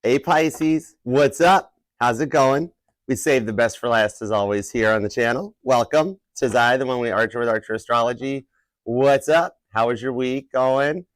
Hey Pisces, what's up? How's it going? We save the best for last as always here on the channel. Welcome. Tis I, the one we archer with Archer Astrology. What's up? How is your week going?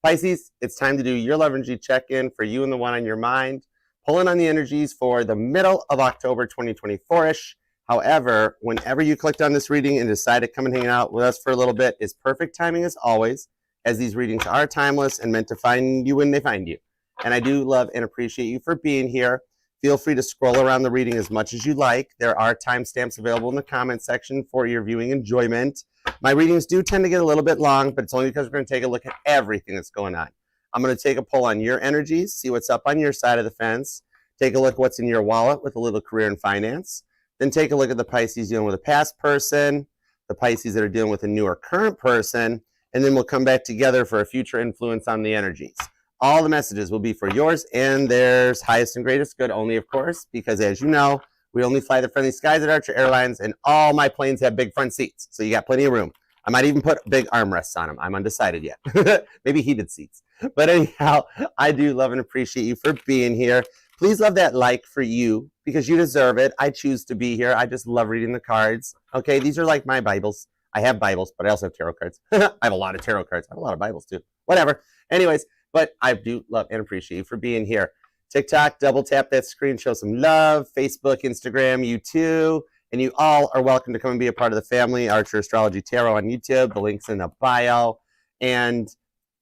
Pisces, it's time to do your love energy check-in for you and the one on your mind. Pulling on the energies for the middle of October 2024-ish. However, whenever you clicked on this reading and decided to come and hang out with us for a little bit, is perfect timing as always, as these readings are timeless and meant to find you when they find you. And I do love and appreciate you for being here. Feel free to scroll around the reading as much as you like. There are timestamps available in the comment section for your viewing enjoyment. My readings do tend to get a little bit long, but it's only because we're going to take a look at everything that's going on. I'm going to take a poll on your energies, see what's up on your side of the fence, take a look at what's in your wallet with a little career and finance, then take a look at the Pisces dealing with a past person, the Pisces that are dealing with a new or current person, and then we'll come back together for a future influence on the energies. All the messages will be for yours and theirs, highest and greatest good only, of course, because as you know, we only fly the friendly skies at Archer Airlines, and all my planes have big front seats, so you got plenty of room. I might even put big armrests on them. I'm undecided yet. Maybe heated seats. But anyhow, I do love and appreciate you for being here. Please love that like for you, because you deserve it. I choose to be here. I just love reading the cards. Okay, these are like my Bibles. I have Bibles, but I also have tarot cards. I have a lot of tarot cards. I have a lot of Bibles too. Whatever. Anyways, but I do love and appreciate you for being here. TikTok, double tap that screen, show some love. Facebook, Instagram, you too. And you all are welcome to come and be a part of the family. Archer Astrology Tarot on YouTube. The link's in the bio. And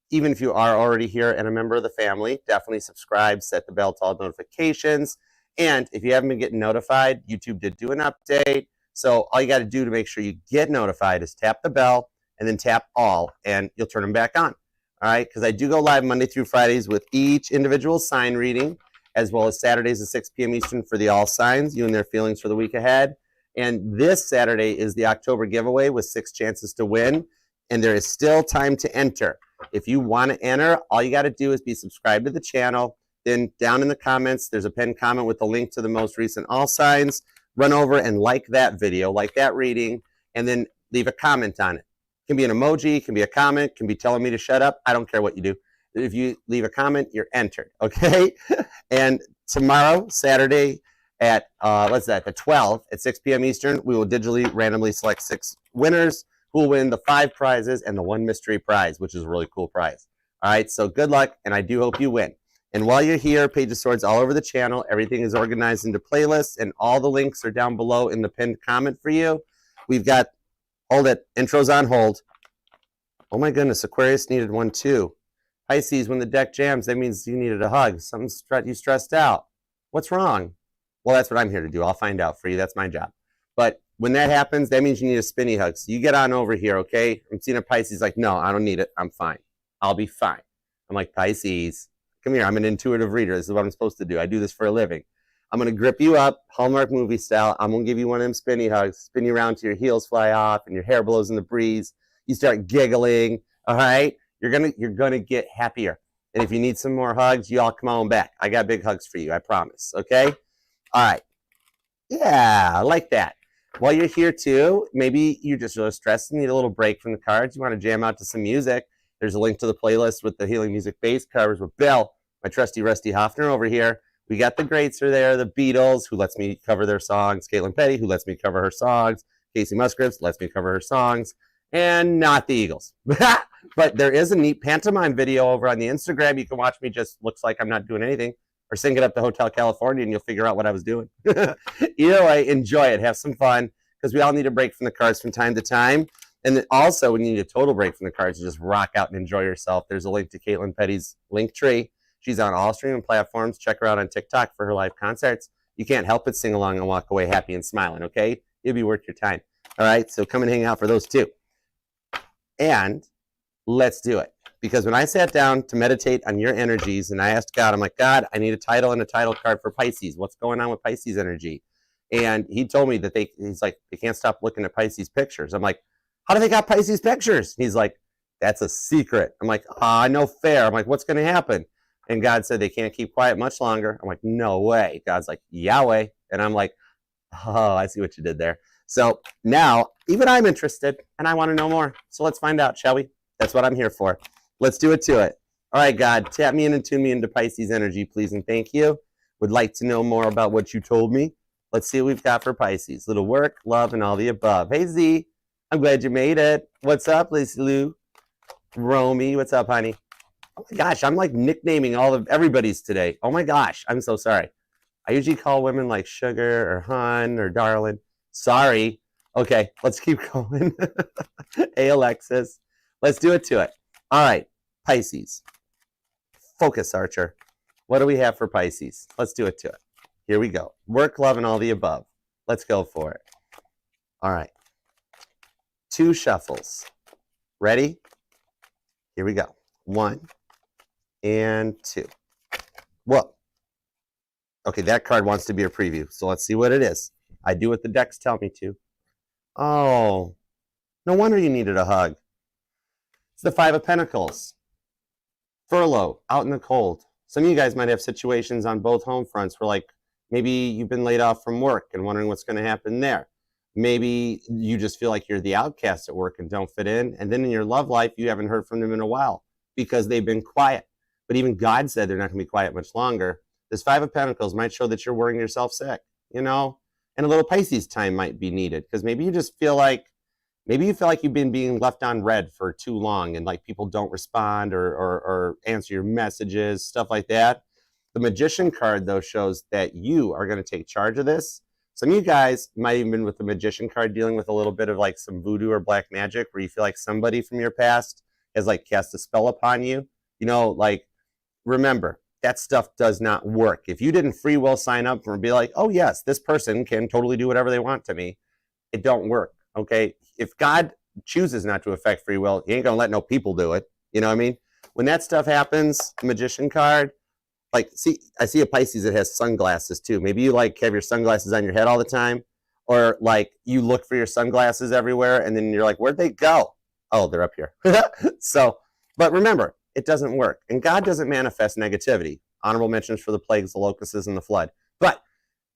even if you are already here and a member of the family, definitely subscribe, set the bell to all notifications. And if you haven't been getting notified, YouTube did do an update. So all you got to do to make sure you get notified is tap the bell and then tap all, and you'll turn them back on. All right, because I do go live Monday through Fridays with each individual sign reading, as well as Saturdays at 6 p.m. Eastern for the all signs, you and their feelings for the week ahead. And this Saturday is the October giveaway with 6 chances to win, and there is still time to enter. If you want to enter, all you got to do is be subscribed to the channel. Then down in the comments, there's a pinned comment with the link to the most recent all signs. Run over and like that video, like that reading, and then leave a comment on it. It can be an emoji, can be a comment, can be telling me to shut up. I don't care what you do. If you leave a comment, you're entered, okay? And tomorrow, Saturday, at the 12th at 6 p.m. Eastern, we will digitally randomly select 6 winners who will win the 5 prizes and the 1 mystery prize, which is a really cool prize. All right, so good luck, and I do hope you win. And while you're here, Page of Swords all over the channel. Everything is organized into playlists, and all the links are down below in the pinned comment for you. We've got, hold it, intros on hold. Oh my goodness, Aquarius needed one too. Pisces, when the deck jams, that means you needed a hug. You stressed out. What's wrong? Well, that's what I'm here to do. I'll find out for you. That's my job. But when that happens, that means you need a spinny hug. So you get on over here, okay? I'm seeing a Pisces like, no, I don't need it. I'm fine. I'll be fine. I'm like, Pisces, come here. I'm an intuitive reader. This is what I'm supposed to do. I do this for a living. I'm going to grip you up, Hallmark movie style. I'm going to give you one of them spinny hugs, spin you around till your heels fly off and your hair blows in the breeze. You start giggling, all right? You're gonna get happier. And if you need some more hugs, you all come on back. I got big hugs for you, I promise, okay? All right. Yeah, I like that. While you're here too, maybe you're just really stressed and need a little break from the cards. You want to jam out to some music. There's a link to the playlist with the Healing Music Bass covers with Bill, my trusty Rusty Hoffner over here. We got the greats are there, the Beatles, who lets me cover their songs, Caitlin Petty, who lets me cover her songs, Casey Musgraves lets me cover her songs, and not the Eagles. But there is a neat pantomime video over on the Instagram. You can watch me just looks like I'm not doing anything, or sing it up to Hotel California and you'll figure out what I was doing. Either way, enjoy it. Have some fun, because we all need a break from the cards from time to time. And then also, when you need a total break from the cards, you just rock out and enjoy yourself. There's a link to Caitlin Petty's Linktree. She's on all streaming platforms. Check her out on TikTok for her live concerts. You can't help but sing along and walk away happy and smiling, okay? It'll be worth your time. All right, so come and hang out for those too. And let's do it. Because when I sat down to meditate on your energies and I asked God, I'm like, God, I need a title and a title card for Pisces. What's going on with Pisces energy? And he told me that he's like, they can't stop looking at Pisces pictures. I'm like, how do they got Pisces pictures? He's like, that's a secret. I'm like, no fair. I'm like, what's going to happen? And God said they can't keep quiet much longer. I'm like, no way. God's like, Yahweh. And I'm like, oh, I see what you did there. So now even I'm interested and I want to know more. So let's find out, shall we? That's what I'm here for. Let's do it to it. All right, God, tap me in and tune me into Pisces energy, please, and thank you. Would like to know more about what you told me. Let's see what we've got for Pisces. Little work, love, and all the above. Hey, Z, I'm glad you made it. What's up, Lacey Lou? Romy, what's up, honey? Oh my gosh, I'm like nicknaming all of everybody's today. Oh my gosh, I'm so sorry. I usually call women like sugar or hun or darling. Sorry. Okay, let's keep going. Hey, Alexis. Let's do it to it. All right, Pisces. Focus, Archer. What do we have for Pisces? Let's do it to it. Here we go. Work, love, and all the above. Let's go for it. All right. 2 shuffles. Ready? Here we go. 1 and 2. Whoa. Okay, that card wants to be a preview, so let's see what it is. I do what the decks tell me to. Oh, no wonder you needed a hug. It's the 5 of Pentacles. Furlough, out in the cold. Some of you guys might have situations on both home fronts where, like, maybe you've been laid off from work and wondering what's going to happen there. Maybe you just feel like you're the outcast at work and don't fit in. And then in your love life, you haven't heard from them in a while because they've been quiet. But even God said they're not going to be quiet much longer. This 5 of Pentacles might show that you're worrying yourself sick, you know? And a little Pisces time might be needed because maybe you just feel like, maybe you feel like you've been being left on red for too long and like people don't respond or answer your messages, stuff like that. The Magician card, though, shows that you are going to take charge of this. Some of you guys might even been with the Magician card dealing with a little bit of like some voodoo or black magic where you feel like somebody from your past has like cast a spell upon you. You know, like, remember, that stuff does not work. If you didn't free will sign up and be like, oh yes, this person can totally do whatever they want to me, it don't work, okay? If God chooses not to affect free will, he ain't gonna let no people do it. You know what I mean? When that stuff happens, the Magician card, like, see, I see a Pisces that has sunglasses too. Maybe you like have your sunglasses on your head all the time, or like you look for your sunglasses everywhere and then you're like, where'd they go? Oh, they're up here. So, but remember, it doesn't work. And God doesn't manifest negativity. Honorable mentions for the plagues, the locusts, and the flood. But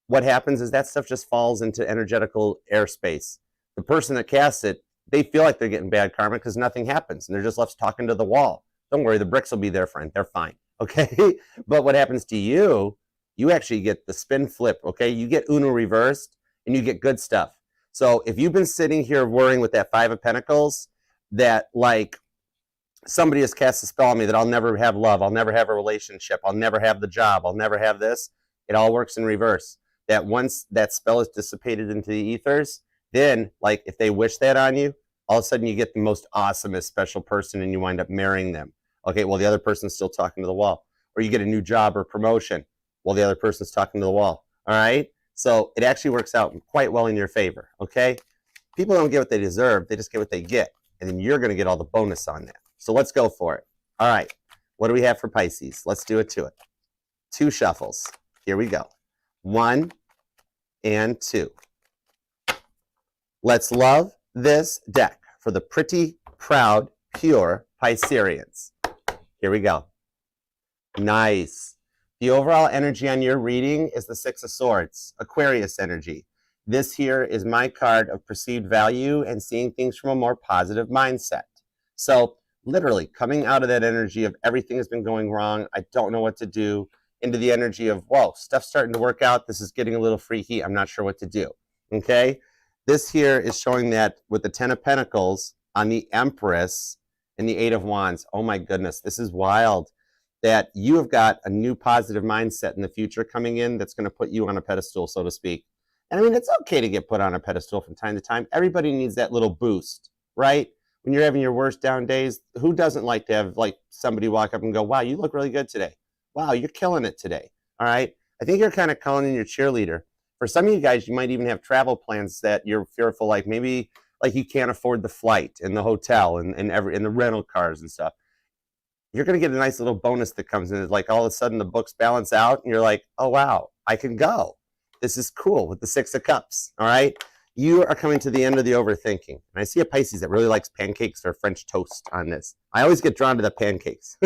what happens is that stuff just falls into energetical airspace. The person that casts it, they feel like they're getting bad karma because nothing happens. And they're just left talking to the wall. Don't worry, the bricks will be there, friend. They're fine. Okay? But what happens to you, you actually get the spin flip. Okay? You get Uno reversed and you get good stuff. So if you've been sitting here worrying with that 5 of Pentacles, that like, somebody has cast a spell on me that I'll never have love, I'll never have a relationship, I'll never have the job, I'll never have this, it all works in reverse. That once that spell is dissipated into the ethers, then, like, if they wish that on you, all of a sudden you get the most awesomest special person and you wind up marrying them. Okay, well, the other person's still talking to the wall. Or you get a new job or promotion while the other person's talking to the wall. All right? So it actually works out quite well in your favor, okay? People don't get what they deserve, they just get what they get. And then you're going to get all the bonus on that. So let's go for it. All right. What do we have for Pisces? Let's do it to it. 2 shuffles. Here we go. 1 and 2. Let's love this deck for the pretty, proud, pure Pisceans. Here we go. Nice. The overall energy on your reading is the 6 of Swords, Aquarius energy. This here is my card of perceived value and seeing things from a more positive mindset. So literally coming out of that energy of everything has been going wrong, I don't know what to do, into the energy of, whoa, stuff's starting to work out, this is getting a little freaky, I'm not sure what to do, okay? This here is showing that with the 10 of Pentacles on the Empress and the 8 of Wands, oh my goodness, this is wild, that you have got a new positive mindset in the future coming in that's going to put you on a pedestal, so to speak. And I mean, it's okay to get put on a pedestal from time to time. Everybody needs that little boost, right? When you're having your worst down days, who doesn't like to have like somebody walk up and go, wow, you look really good today. Wow, you're killing it today. All right. I think you're kind of calling in your cheerleader. For some of you guys, you might even have travel plans that you're fearful, like maybe like you can't afford the flight and the hotel and the rental cars and stuff. You're going to get a nice little bonus that comes in. It's like all of a sudden the books balance out and you're like, oh, wow, I can go. This is cool with the 6 of Cups. All right. You are coming to the end of the overthinking. And I see a Pisces that really likes pancakes or French toast on this. I always get drawn to the pancakes.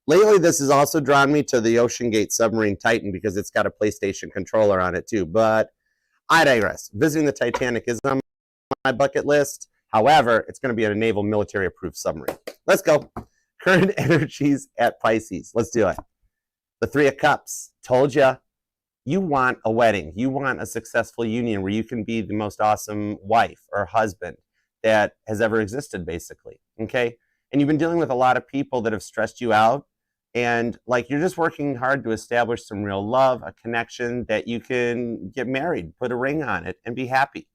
Lately, this has also drawn me to the Ocean Gate Submarine Titan because it's got a PlayStation controller on it too. But I digress. Visiting the Titanic is on my bucket list. However, it's going to be a naval military approved submarine. Let's go. current energies at Pisces. Let's do it. The Three of Cups. Told you. You want a wedding. You want a successful union where you can be the most awesome wife or husband that has ever existed, basically. Okay? And you've been dealing with a lot of people that have stressed you out. And like you're just working hard to establish some real love, a connection that you can get married, put a ring on it, and be happy.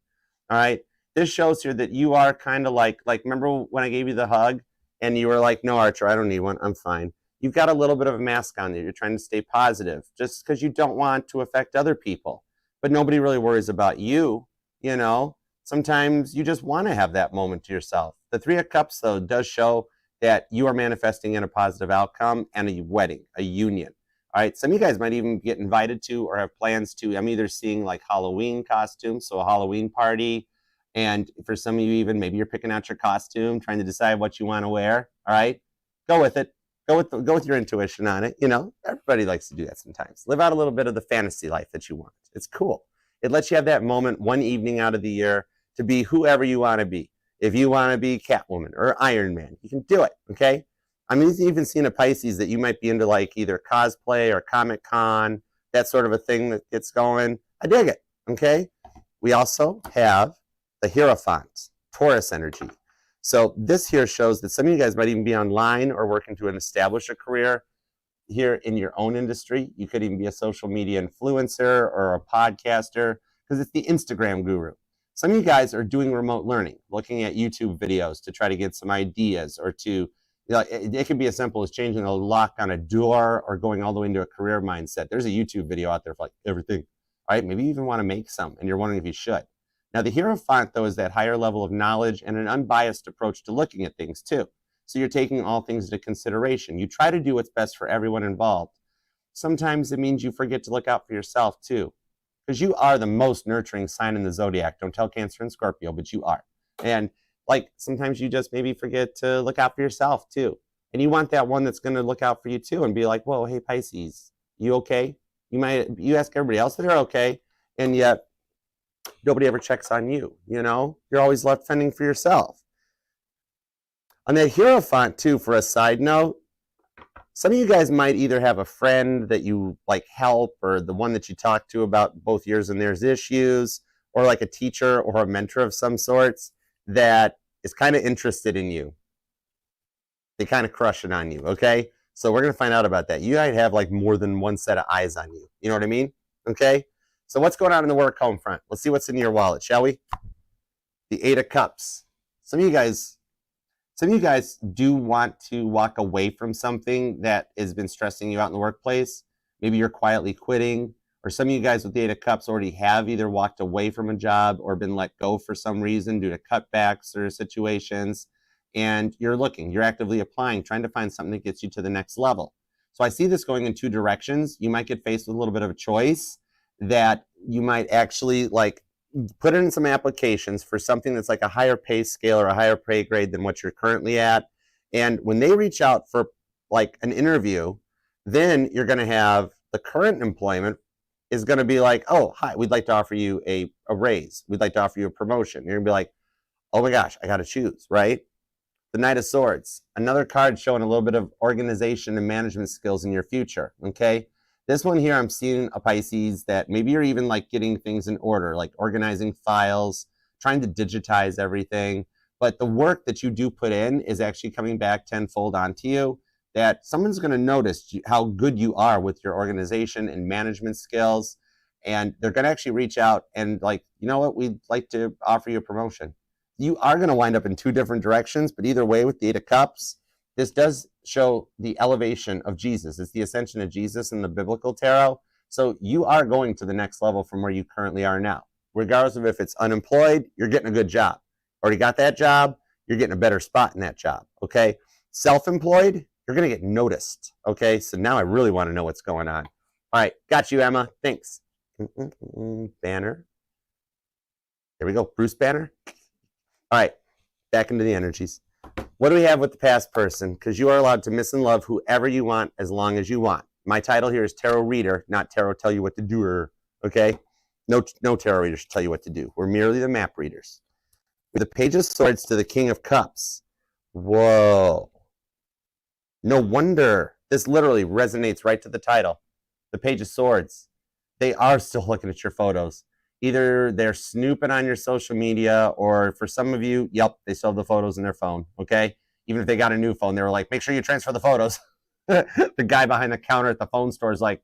All right? This shows here that you are kind of like remember when I gave you the hug and you were like, no, Archer, I don't need one. I'm fine. You've got a little bit of a mask on there. You're trying to stay positive just because you don't want to affect other people. But nobody really worries about you, you know. Sometimes you just want to have that moment to yourself. The Three of Cups, though, does show that you are manifesting in a positive outcome and a wedding, a union. All right, some of you guys might even get invited to or have plans to. I'm either seeing like Halloween costumes, so a Halloween party. And for some of you even, maybe you're picking out your costume, trying to decide what you want to wear. All right, go with it. Go with your intuition on it. You know, everybody likes to do that sometimes. Live out a little bit of the fantasy life that you want. It's cool. It lets you have that moment one evening out of the year to be whoever you want to be. If you want to be Catwoman or Iron Man, you can do it, okay? I'm even seeing a Pisces that you might be into like either cosplay or Comic-Con, that sort of a thing that gets going. I dig it, okay? We also have the Hierophant, Taurus energy. So this here shows that some of you guys might even be online or working to establish a career here in your own industry. You could even be a social media influencer or a podcaster because it's the Instagram guru. Some of you guys are doing remote learning, looking at YouTube videos to try to get some ideas or to, you know, it can be as simple as changing a lock on a door or going all the way into a career mindset. There's a YouTube video out there for like everything. All right, maybe you even want to make some and you're wondering if you should. Now, the Hierophant, though, is that higher level of knowledge and an unbiased approach to looking at things, too. So you're taking all things into consideration. You try to do what's best for everyone involved. Sometimes it means you forget to look out for yourself, too, because you are the most nurturing sign in the zodiac. Don't tell Cancer and Scorpio, but you are. And, like, sometimes you just maybe forget to look out for yourself, too. And you want that one that's going to look out for you, too, and be like, whoa, hey, Pisces, you okay? You ask everybody else if they're okay, and yet nobody ever checks on you, you know? You're always left fending for yourself. On that Hierophant, too, for a side note, some of you guys might either have a friend that you, like, help or the one that you talk to about both yours and theirs issues, or like a teacher or a mentor of some sorts that is kind of interested in you. They kind of crush it on you, okay? So we're going to find out about that. You might have, like, more than one set of eyes on you. You know what I mean? Okay? So what's going on in the work home front? Let's see what's in your wallet, shall we? The Eight of Cups. Some of you guys do want to walk away from something that has been stressing you out in the workplace. Maybe you're quietly quitting, or some of you guys with the Eight of Cups already have either walked away from a job or been let go for some reason due to cutbacks or situations. And you're actively applying, trying to find something that gets you to the next level. So I see this going in two directions. You might get faced with a little bit of a choice that you might actually like put in some applications for something that's like a higher pay scale or a higher pay grade than what you're currently at. And when they reach out for like an interview, then you're going to have the current employment is going to be like, oh, hi, we'd like to offer you a raise. We'd like to offer you a promotion. You're going to be like, oh my gosh, I got to choose, right? The Knight of Swords, another card showing a little bit of organization and management skills in your future, okay? This one here, I'm seeing a Pisces that maybe you're even like getting things in order, like organizing files, trying to digitize everything. But the work that you do put in is actually coming back tenfold onto you, that someone's going to notice how good you are with your organization and management skills. And they're going to actually reach out and like, you know what, we'd like to offer you a promotion. You are going to wind up in two different directions, but either way with the Eight of Cups, this does show the elevation of Jesus. It's the ascension of Jesus in the biblical tarot. So you are going to the next level from where you currently are now. Regardless of if it's unemployed, you're getting a good job. Already got that job, you're getting a better spot in that job, okay? Self-employed, you're going to get noticed, okay? So now I really want to know what's going on. All right, got you, Emma. Thanks. Banner. There we go. Bruce Banner. All right, back into the energies. What do we have with the past person? Because you are allowed to miss and love whoever you want as long as you want. My title here is Tarot Reader, not Tarot Tell You What to Do, okay? No tarot readers tell you what to do. We're merely the map readers. With the Page of Swords to the King of Cups. Whoa. No wonder this literally resonates right to the title. The Page of Swords. They are still looking at your photos. Either they're snooping on your social media, or for some of you, yep, they still have the photos in their phone, okay? Even if they got a new phone, they were like, make sure you transfer the photos. The guy behind the counter at the phone store is like,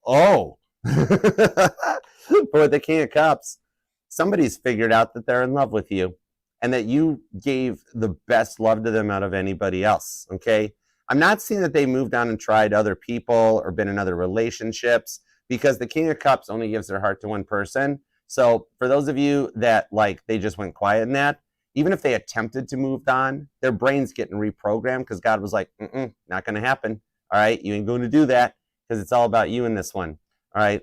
oh. But with the King of Cups, somebody's figured out that they're in love with you and that you gave the best love to them out of anybody else, okay? I'm not seeing that they moved on and tried other people or been in other relationships, because the King of Cups only gives their heart to one person. So for those of you that like they just went quiet in that, even if they attempted to move on, their brain's getting reprogrammed because God was like, not going to happen. All right, you ain't going to do that because it's all about you in this one. All right,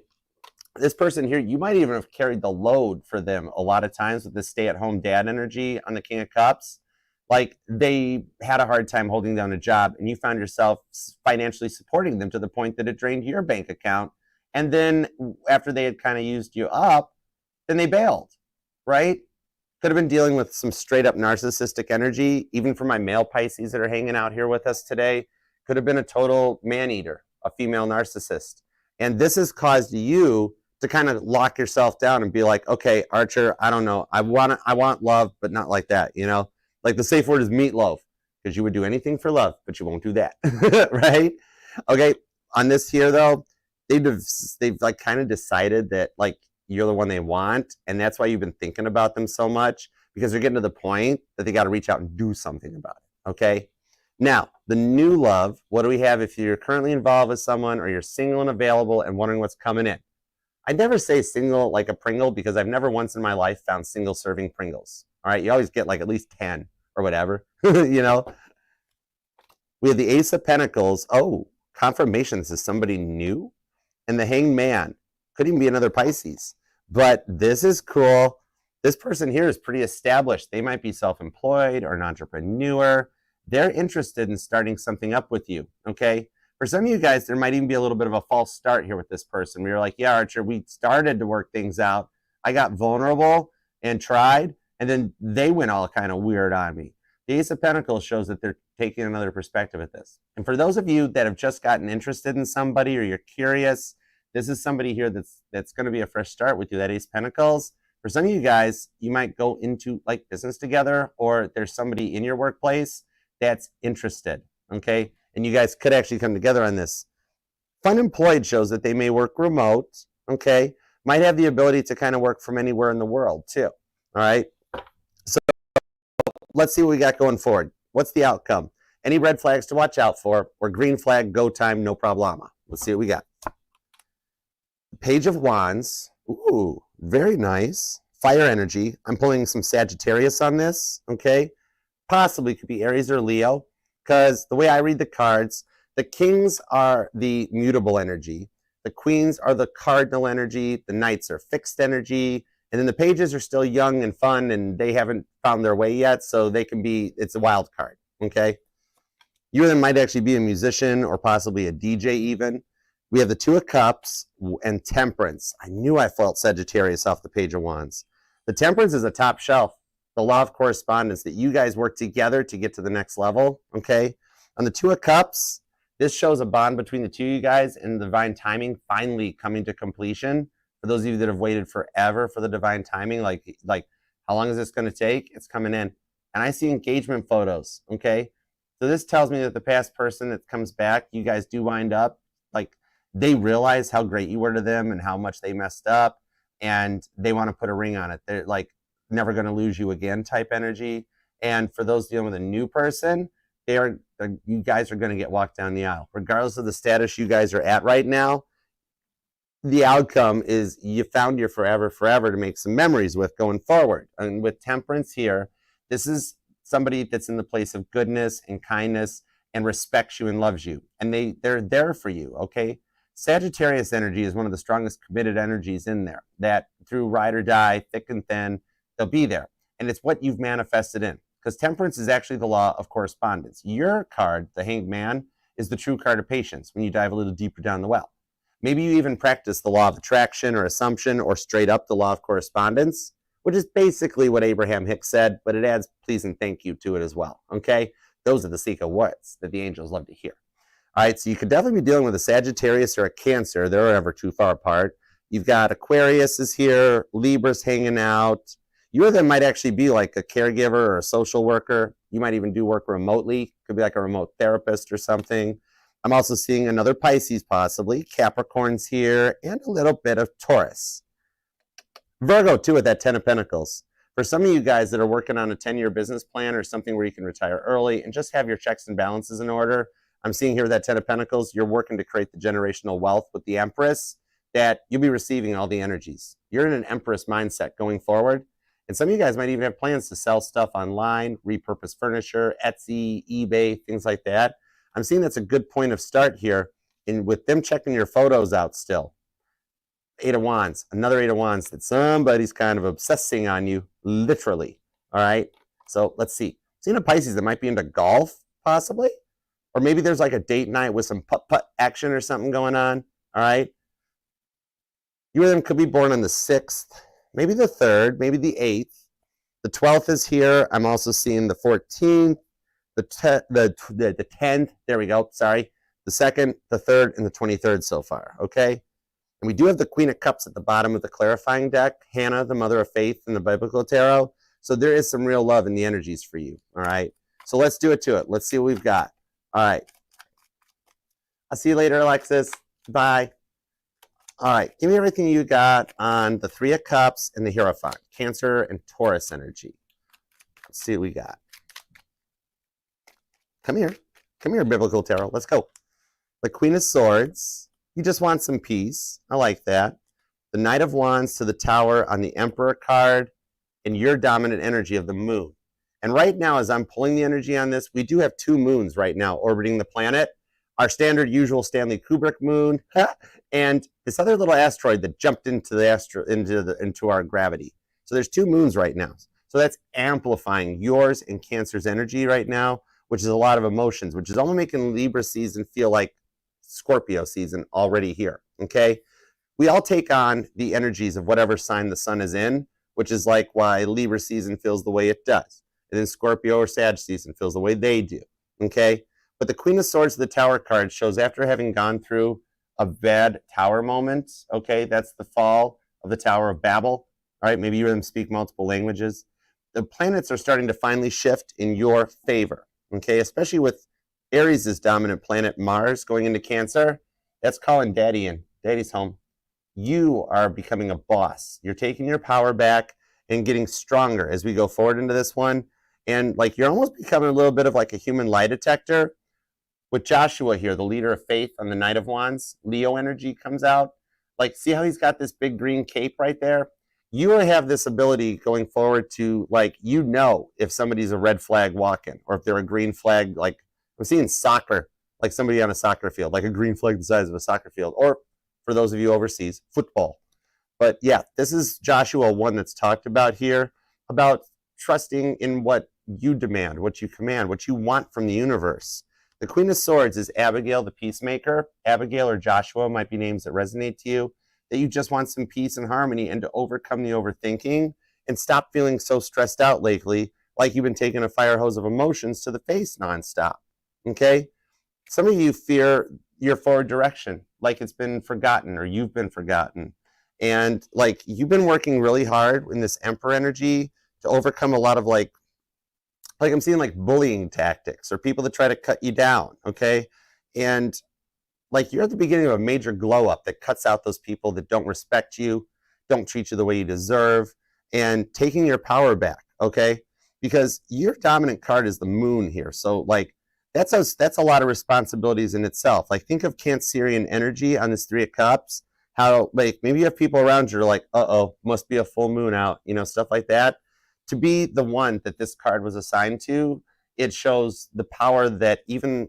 this person here, you might even have carried the load for them a lot of times with the stay-at-home dad energy on the King of Cups. Like they had a hard time holding down a job, and you found yourself financially supporting them to the point that it drained your bank account. And then after they had kind of used you up, then they bailed, right? Could have been dealing with some straight up narcissistic energy, even for my male Pisces that are hanging out here with us today. Could have been a total man-eater, a female narcissist. And this has caused you to kind of lock yourself down and be like, okay, Archer, I don't know. I want love, but not like that, you know? Like the safe word is meatloaf, because you would do anything for love, but you won't do that, right? Okay, on this here though, they've like kind of decided that like you're the one they want, and that's why you've been thinking about them so much, because they're getting to the point that they got to reach out and do something about it, okay? Now, the new love, what do we have if you're currently involved with someone or you're single and available and wondering what's coming in? I'd never say single like a Pringle, because I've never once in my life found single serving Pringles, all right? You always get like at least 10 or whatever, you know? We have the Ace of Pentacles. Oh, confirmation this is somebody new. And the Hanged Man. Could even be another Pisces. But this is cool. This person here is pretty established. They might be self-employed or an entrepreneur. They're interested in starting something up with you, okay? For some of you guys, there might even be a little bit of a false start here with this person, where you're like, yeah, Archer, we started to work things out. I got vulnerable and tried, and then they went all kind of weird on me. The Ace of Pentacles shows that they're taking another perspective at this. And for those of you that have just gotten interested in somebody, or you're curious, this is somebody here that's going to be a fresh start with you, that Ace of Pentacles. For some of you guys, you might go into like business together, or there's somebody in your workplace that's interested, okay? And you guys could actually come together on this. Unemployed shows that they may work remote, okay? Might have the ability to kind of work from anywhere in the world too, all right? So let's see what we got going forward. What's the outcome? Any red flags to watch out for, or green flag, go time, no problema. Let's see what we got. Page of Wands. Ooh, very nice. Fire energy. I'm pulling some Sagittarius on this, okay? Possibly could be Aries or Leo, because the way I read the cards, the kings are the mutable energy. The queens are the cardinal energy. The knights are fixed energy. And then the pages are still young and fun, and they haven't found their way yet, so they can be, it's a wild card, okay? You then might actually be a musician or possibly a DJ even. We have the Two of Cups and Temperance. I knew I felt Sagittarius off the Page of Wands. The Temperance is a top shelf, the law of correspondence, that you guys work together to get to the next level, okay? On the Two of Cups, this shows a bond between the two of you guys and divine timing finally coming to completion. For those of you that have waited forever for the divine timing, like how long is this going to take? It's coming in. And I see engagement photos, okay? So this tells me that the past person that comes back, you guys do wind up, like, they realize how great you were to them and how much they messed up, and they want to put a ring on it. They're like, never going to lose you again type energy. And for those dealing with a new person, you guys are going to get walked down the aisle. Regardless of the status you guys are at right now, the outcome is you found your forever to make some memories with going forward. And with Temperance here, this is somebody that's in the place of goodness and kindness and respects you and loves you. And they're there for you, okay? Sagittarius energy is one of the strongest committed energies in there, that through ride or die, thick and thin, they'll be there. And it's what you've manifested in. Because Temperance is actually the law of correspondence. Your card, the Hanged Man, is the true card of patience when you dive a little deeper down the well. Maybe you even practice the law of attraction or assumption, or straight up the law of correspondence, which is basically what Abraham Hicks said, but it adds please and thank you to it as well, okay? those are the secret words that the angels love to hear. All right, so you could definitely be dealing with a Sagittarius or a Cancer. They're never too far apart. You've got Aquarius is here, Libra's hanging out. You or them might actually be like a caregiver or a social worker. You might even do work remotely. Could be like a remote therapist or something. I'm also seeing another Pisces possibly. Capricorn's here, and a little bit of Taurus. Virgo, too, with that 10 of Pentacles. For some of you guys that are working on a 10-year business plan or something where you can retire early and just have your checks and balances in order, I'm seeing here that 10 of Pentacles, you're working to create the generational wealth with the Empress, that you'll be receiving all the energies. You're in an Empress mindset going forward. And some of you guys might even have plans to sell stuff online, repurpose furniture, Etsy, eBay, things like that. I'm seeing that's a good point of start here. And with them checking your photos out still. 8 of Wands, another 8 of Wands that somebody's kind of obsessing on you, literally. All right. So let's see. Seeing a Pisces that might be into golf, possibly. Or maybe there's like a date night with some putt-putt action or something going on. All right. You or them could be born on the 6th, maybe the 3rd, maybe the 8th. The 12th is here. I'm also seeing the 14th, the 10th. There we go. Sorry. The 2nd, the 3rd, and the 23rd so far. Okay. And we do have the Queen of Cups at the bottom of the clarifying deck. Hannah, the mother of faith in the biblical tarot. So there is some real love in the energies for you. All right. So let's do it to it. Let's see what we've got. All right. I'll see you later, Alexis. Bye. All right. Give me everything you got on the 3 of Cups and the Hierophant. Cancer and Taurus energy. Let's see what we got. Come here. Come here, biblical tarot. Let's go. The Queen of Swords. You just want some peace. I like that. The Knight of Wands to the Tower on the Emperor card and your dominant energy of the moon. And right now, as I'm pulling the energy on this, we do have 2 moons right now orbiting the planet. Our standard, usual Stanley Kubrick moon, and this other little asteroid that jumped into the into our gravity. So there's 2 moons right now. So that's amplifying yours and Cancer's energy right now, which is a lot of emotions, which is only making Libra season feel like Scorpio season already here. Okay, we all take on the energies of whatever sign the sun is in, which is like why Libra season feels the way it does, and then Scorpio or Sag season feels the way they do. Okay, but the Queen of Swords of the Tower card shows after having gone through a bad tower moment. Okay, that's the fall of the Tower of Babel. All right, maybe you and them speak multiple languages. The planets are starting to finally shift in your favor. Okay, especially with Aries' dominant planet, Mars, going into Cancer. That's calling Daddy in. Daddy's home. You are becoming a boss. You're taking your power back and getting stronger as we go forward into this one. And like you're almost becoming a little bit of like a human lie detector. With Joshua here, the leader of faith on the Knight of Wands, Leo energy comes out. Like, see how he's got this big green cape right there? You have this ability going forward to, like, you know if somebody's a red flag walking or if they're a green flag. Like, I'm seeing soccer, like somebody on a soccer field, like a green flag the size of a soccer field, or for those of you overseas, football. But yeah, this is Joshua 1 that's talked about here, about trusting in what you demand, what you command, what you want from the universe. The Queen of Swords is Abigail, the peacemaker. Abigail or Joshua might be names that resonate to you, that you just want some peace and harmony and to overcome the overthinking and stop feeling so stressed out lately, like you've been taking a fire hose of emotions to the face nonstop. Okay? Some of you fear your forward direction, like it's been forgotten or you've been forgotten. And like you've been working really hard in this Emperor energy to overcome a lot of like I'm seeing like bullying tactics or people that try to cut you down. Okay? And like you're at the beginning of a major glow up that cuts out those people that don't respect you, don't treat you the way you deserve, and taking your power back. Okay? Because your dominant card is the moon here. So like that's a lot of responsibilities in itself. Like think of Cancerian energy on this 3 of Cups, how like maybe you have people around you who are like, uh-oh, must be a full moon out, you know, stuff like that. To be the one that this card was assigned to, it shows the power that even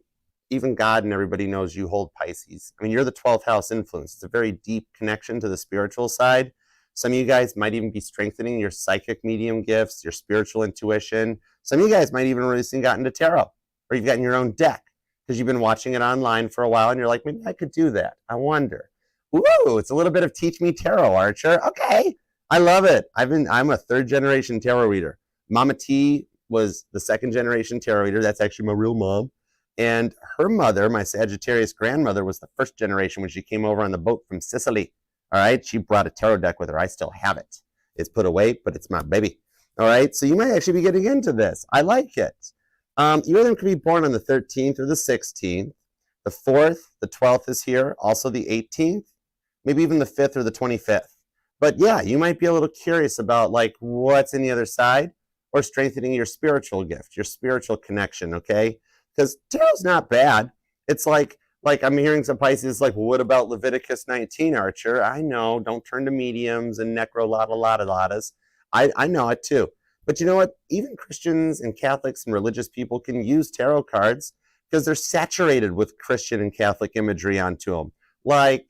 God and everybody knows you hold, Pisces. I mean, you're the 12th house influence. It's a very deep connection to the spiritual side. Some of you guys might even be strengthening your psychic medium gifts, your spiritual intuition. Some of you guys might even recently got into tarot, or you've gotten your own deck because you've been watching it online for a while and you're like, maybe I could do that. I wonder. Ooh, it's a little bit of teach me tarot, Archer. Okay. I love it. I'm a 3rd generation tarot reader. Mama T, was the second generation tarot reader. That's actually my real mom. And her mother, my Sagittarius grandmother, was the first generation when she came over on the boat from Sicily. All right, she brought a tarot deck with her. I still have it. It's put away, but it's my baby. All right, so you might actually be getting into this. I like it. You either could be born on the 13th or the 16th. The 4th, the 12th is here. Also the 18th, maybe even the 5th or the 25th. But yeah, you might be a little curious about like what's in the other side, or strengthening your spiritual gift, your spiritual connection, okay? Because tarot's not bad. It's like I'm hearing some Pisces like, well, what about Leviticus 19, Archer? I know, don't turn to mediums and necro-lotta-lotta-lottas. I know it too. But you know what? Even Christians and Catholics and religious people can use tarot cards because they're saturated with Christian and Catholic imagery onto them. Like,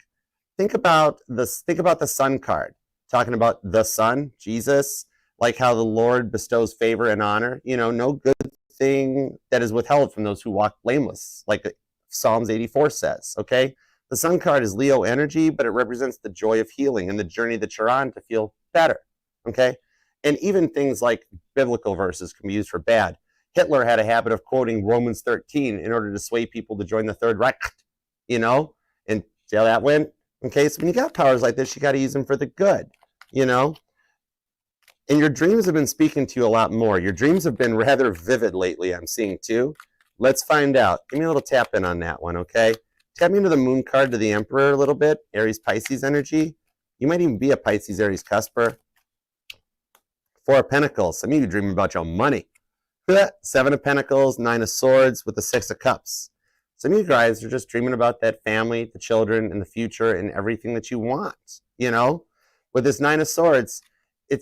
think about the sun card, talking about the sun, Jesus, like how the Lord bestows favor and honor. You know, no good thing that is withheld from those who walk blameless, like Psalms 84 says, okay? The sun card is Leo energy, but it represents the joy of healing and the journey that you're on to feel better, okay? And even things like biblical verses can be used for bad. Hitler had a habit of quoting Romans 13 in order to sway people to join the Third Reich, you know? And see how that went? Okay, so when you got powers like this, you got to use them for the good, you know? And your dreams have been speaking to you a lot more. Your dreams have been rather vivid lately, I'm seeing too. Let's find out. Give me a little tap in on that one, okay? Tap me into the moon card to the Emperor a little bit, Aries Pisces energy. You might even be a Pisces Aries cusper. Four of Pentacles. Some of you dreaming about your money. Seven of Pentacles, Nine of Swords with the Six of Cups. Some of you guys are just dreaming about that family, the children, and the future, and everything that you want, you know? With this Nine of Swords,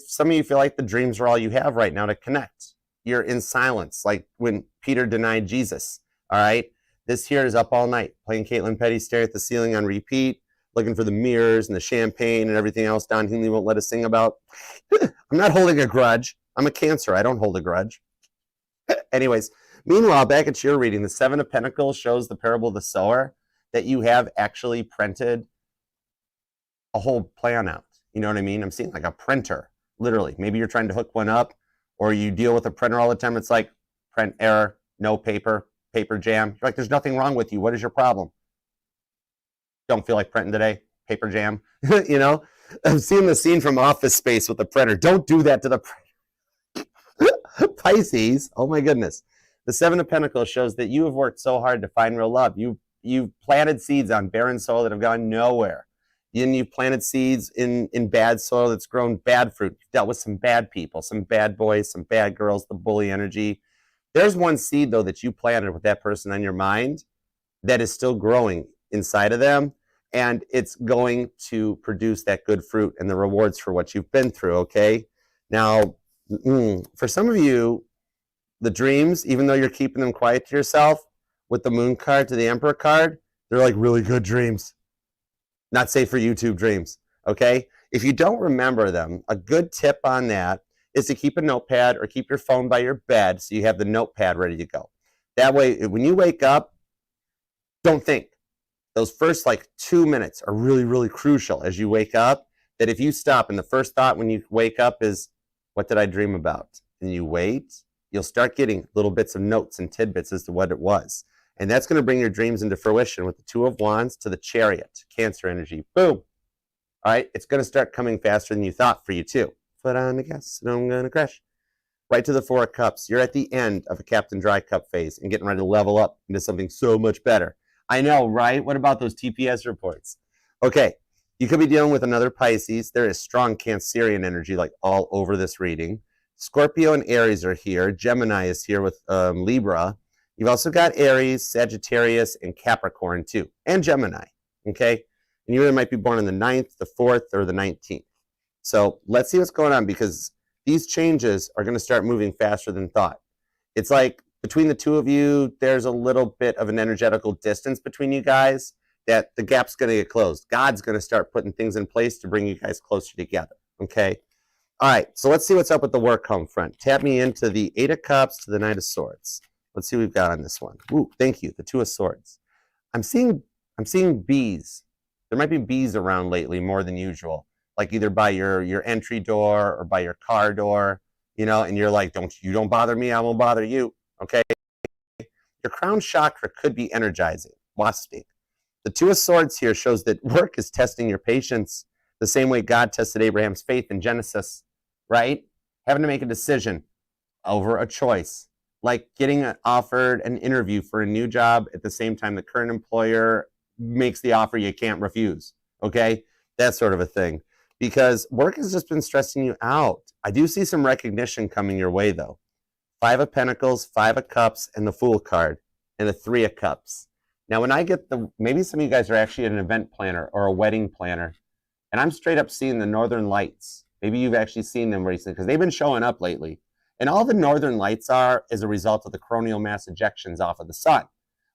some of you feel like the dreams are all you have right now to connect. You're in silence, like when Peter denied Jesus, all right? This here is up all night, playing Caitlin Petty, staring at the ceiling on repeat, looking for the mirrors and the champagne and everything else Don Henley won't let us sing about. I'm not holding a grudge. I'm a Cancer. I don't hold a grudge. Anyways, meanwhile, back at your reading, the Seven of Pentacles shows the parable of the sower, that you have actually printed a whole plan out. You know what I mean? I'm seeing like a printer, literally. Maybe you're trying to hook one up, or you deal with a printer all the time. It's like print error, no paper, paper jam. You're like, there's nothing wrong with you. What is your problem? Don't feel like printing today, paper jam. You know, I'm seeing the scene from Office Space with the printer. Don't do that to the printer. Pisces, oh my goodness. The Seven of Pentacles shows that you have worked so hard to find real love. You've planted seeds on barren soil that have gone nowhere. You've planted seeds in bad soil that's grown bad fruit. You've dealt with some bad people, some bad boys, some bad girls, the bully energy. There's one seed, though, that you planted with that person on your mind that is still growing inside of them, and it's going to produce that good fruit and the rewards for what you've been through, okay? Now, for some of you, the dreams, even though you're keeping them quiet to yourself, with the Moon card to the Emperor card, they're like really good dreams. Not safe for YouTube dreams, okay? If you don't remember them, a good tip on that is to keep a notepad or keep your phone by your bed so you have the notepad ready to go. That way, when you wake up, don't think. Those first like 2 minutes are really, really crucial as you wake up, that if you stop and the first thought when you wake up is, what did I dream about? And you wait, you'll start getting little bits of notes and tidbits as to what it was. And that's going to bring your dreams into fruition with the Two of Wands to the Chariot, Cancer energy. Boom. All right, it's going to start coming faster than you thought for you too. Foot on the gas, and I'm going to crash. Right to the Four of Cups. You're at the end of a Captain Dry Cup phase and getting ready to level up into something so much better. I know, right? What about those TPS reports? Okay, you could be dealing with another Pisces. There is strong Cancerian energy like all over this reading. Scorpio and Aries are here. Gemini is here with Libra. You've also got Aries, Sagittarius, and Capricorn too, and Gemini, okay? And you either might be born on the 9th, the 4th, or the 19th. So let's see what's going on, because these changes are going to start moving faster than thought. It's like between the two of you, there's a little bit of an energetical distance between you guys that the gap's going to get closed. God's going to start putting things in place to bring you guys closer together, okay? All right, so let's see what's up with the work home front. Tap me into the Eight of Cups to the Knight of Swords. Let's see what we've got on this one. Ooh, thank you, the Two of Swords. I'm seeing bees. There might be bees around lately more than usual, like either by your entry door or by your car door. and you're like, don't bother me, I won't bother you, okay? Your crown chakra could be energizing, wasping. The Two of Swords here shows that work is testing your patience the same way God tested Abraham's faith in Genesis, right? Having to make a decision over a choice, like getting offered an interview for a new job at the same time the current employer makes the offer you can't refuse, okay? That sort of a thing. Because work has just been stressing you out. I do see some recognition coming your way, though. 5 of Pentacles, 5 of Cups, and the Fool card, and the 3 of Cups. Now, when I get maybe some of you guys are actually an event planner or a wedding planner, and I'm straight up seeing the Northern Lights. Maybe you've actually seen them recently, because they've been showing up lately. And all the Northern Lights are as a result of the coronal mass ejections off of the sun,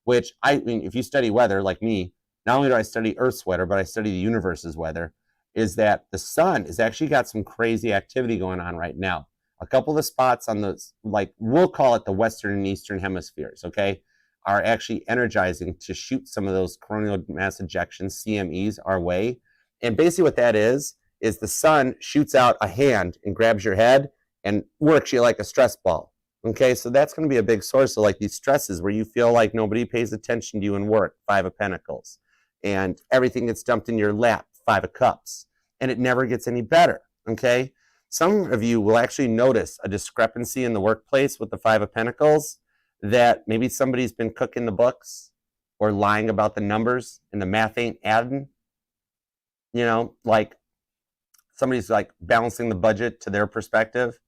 which, if you study weather like me, not only do I study Earth's weather, but I study the universe's weather, is that the sun has actually got some crazy activity going on right now. A couple of the spots on the, we'll call it the Western and Eastern hemispheres, okay, are actually energizing to shoot some of those coronal mass ejections, CMEs, our way. And basically what that is the sun shoots out a hand and grabs your head and works you like a stress ball, okay? So that's going to be a big source of these stresses where you feel like nobody pays attention to you in work, 5 of Pentacles, and everything gets dumped in your lap, 5 of Cups, and it never gets any better, okay? Some of you will actually notice a discrepancy in the workplace with the 5 of Pentacles, that maybe somebody's been cooking the books or lying about the numbers and the math ain't adding. Somebody's balancing the budget to their perspective.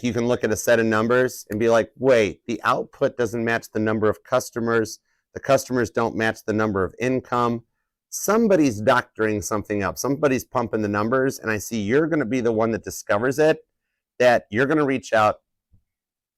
You can look at a set of numbers and be like, wait, the output doesn't match the number of customers. The customers don't match the number of income. Somebody's doctoring something up. Somebody's pumping the numbers, and I see you're going to be the one that discovers it, that you're going to reach out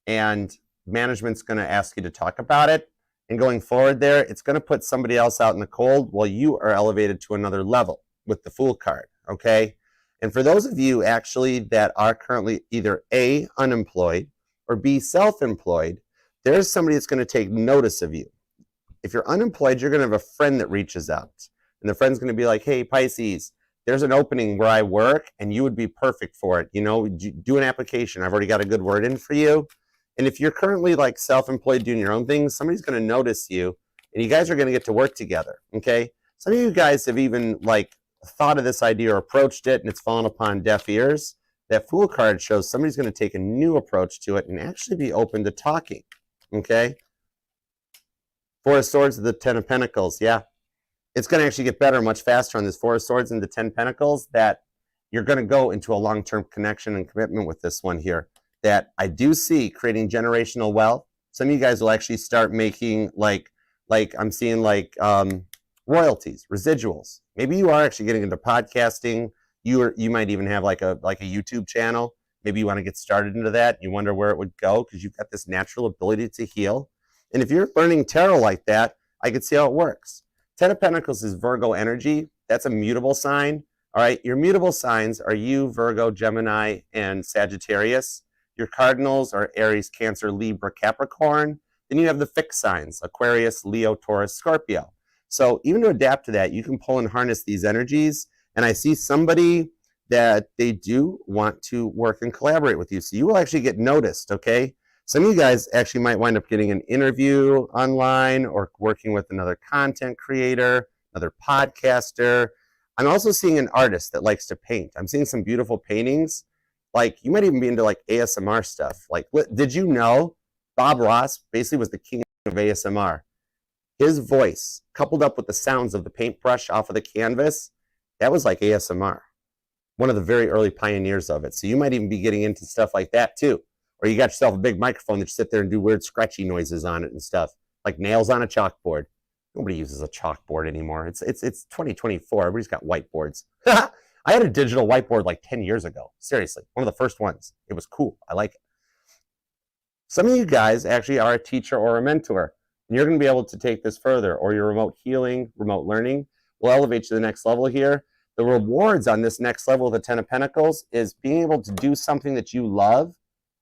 and management's going to ask you to talk about it. And going forward there, it's going to put somebody else out in the cold while you are elevated to another level with the Fool card, okay? And for those of you actually that are currently either A, unemployed, or B, self-employed, there's somebody that's going to take notice of you. If you're unemployed, you're going to have a friend that reaches out. And the friend's going to be like, hey, Pisces, there's an opening where I work, and you would be perfect for it. Do an application. I've already got a good word in for you. And if you're currently self-employed doing your own things, somebody's going to notice you, and you guys are going to get to work together, okay? Some of you guys have even thought of this idea or approached it, and it's fallen upon deaf ears. That Fool card shows somebody's going to take a new approach to it and actually be open to talking, okay? 4 of Swords to the 10 of Pentacles, yeah. It's going to actually get better much faster on this 4 of Swords and the 10 Pentacles, that you're going to go into a long-term connection and commitment with this one here, that I do see creating generational wealth. Some of you guys will actually start making I'm seeing royalties, residuals. Maybe you are actually getting into podcasting. You might even have a YouTube channel. Maybe you want to get started into that. You wonder where it would go because you've got this natural ability to heal. And if you're learning tarot like that, I could see how it works. 10 of Pentacles is Virgo energy. That's a mutable sign. All right, your mutable signs are you, Virgo, Gemini, and Sagittarius. Your cardinals are Aries, Cancer, Libra, Capricorn. Then you have the fixed signs, Aquarius, Leo, Taurus, Scorpio. So even to adapt to that, you can pull and harness these energies. And I see somebody that they do want to work and collaborate with you. So you will actually get noticed, okay? Some of you guys actually might wind up getting an interview online or working with another content creator, another podcaster. I'm also seeing an artist that likes to paint. I'm seeing some beautiful paintings. You might even be into ASMR stuff. Did you know Bob Ross basically was the king of ASMR? His voice, coupled up with the sounds of the paintbrush off of the canvas, that was like ASMR. One of the very early pioneers of it. So you might even be getting into stuff like that too. Or you got yourself a big microphone that you sit there and do weird scratchy noises on it and stuff. Like nails on a chalkboard. Nobody uses a chalkboard anymore. It's 2024. Everybody's got whiteboards. I had a digital whiteboard 10 years ago. Seriously, one of the first ones. It was cool. I like it. Some of you guys actually are a teacher or a mentor. And you're going to be able to take this further, or your remote healing, remote learning will elevate you to the next level here. The rewards on this next level of the 10 of Pentacles is being able to do something that you love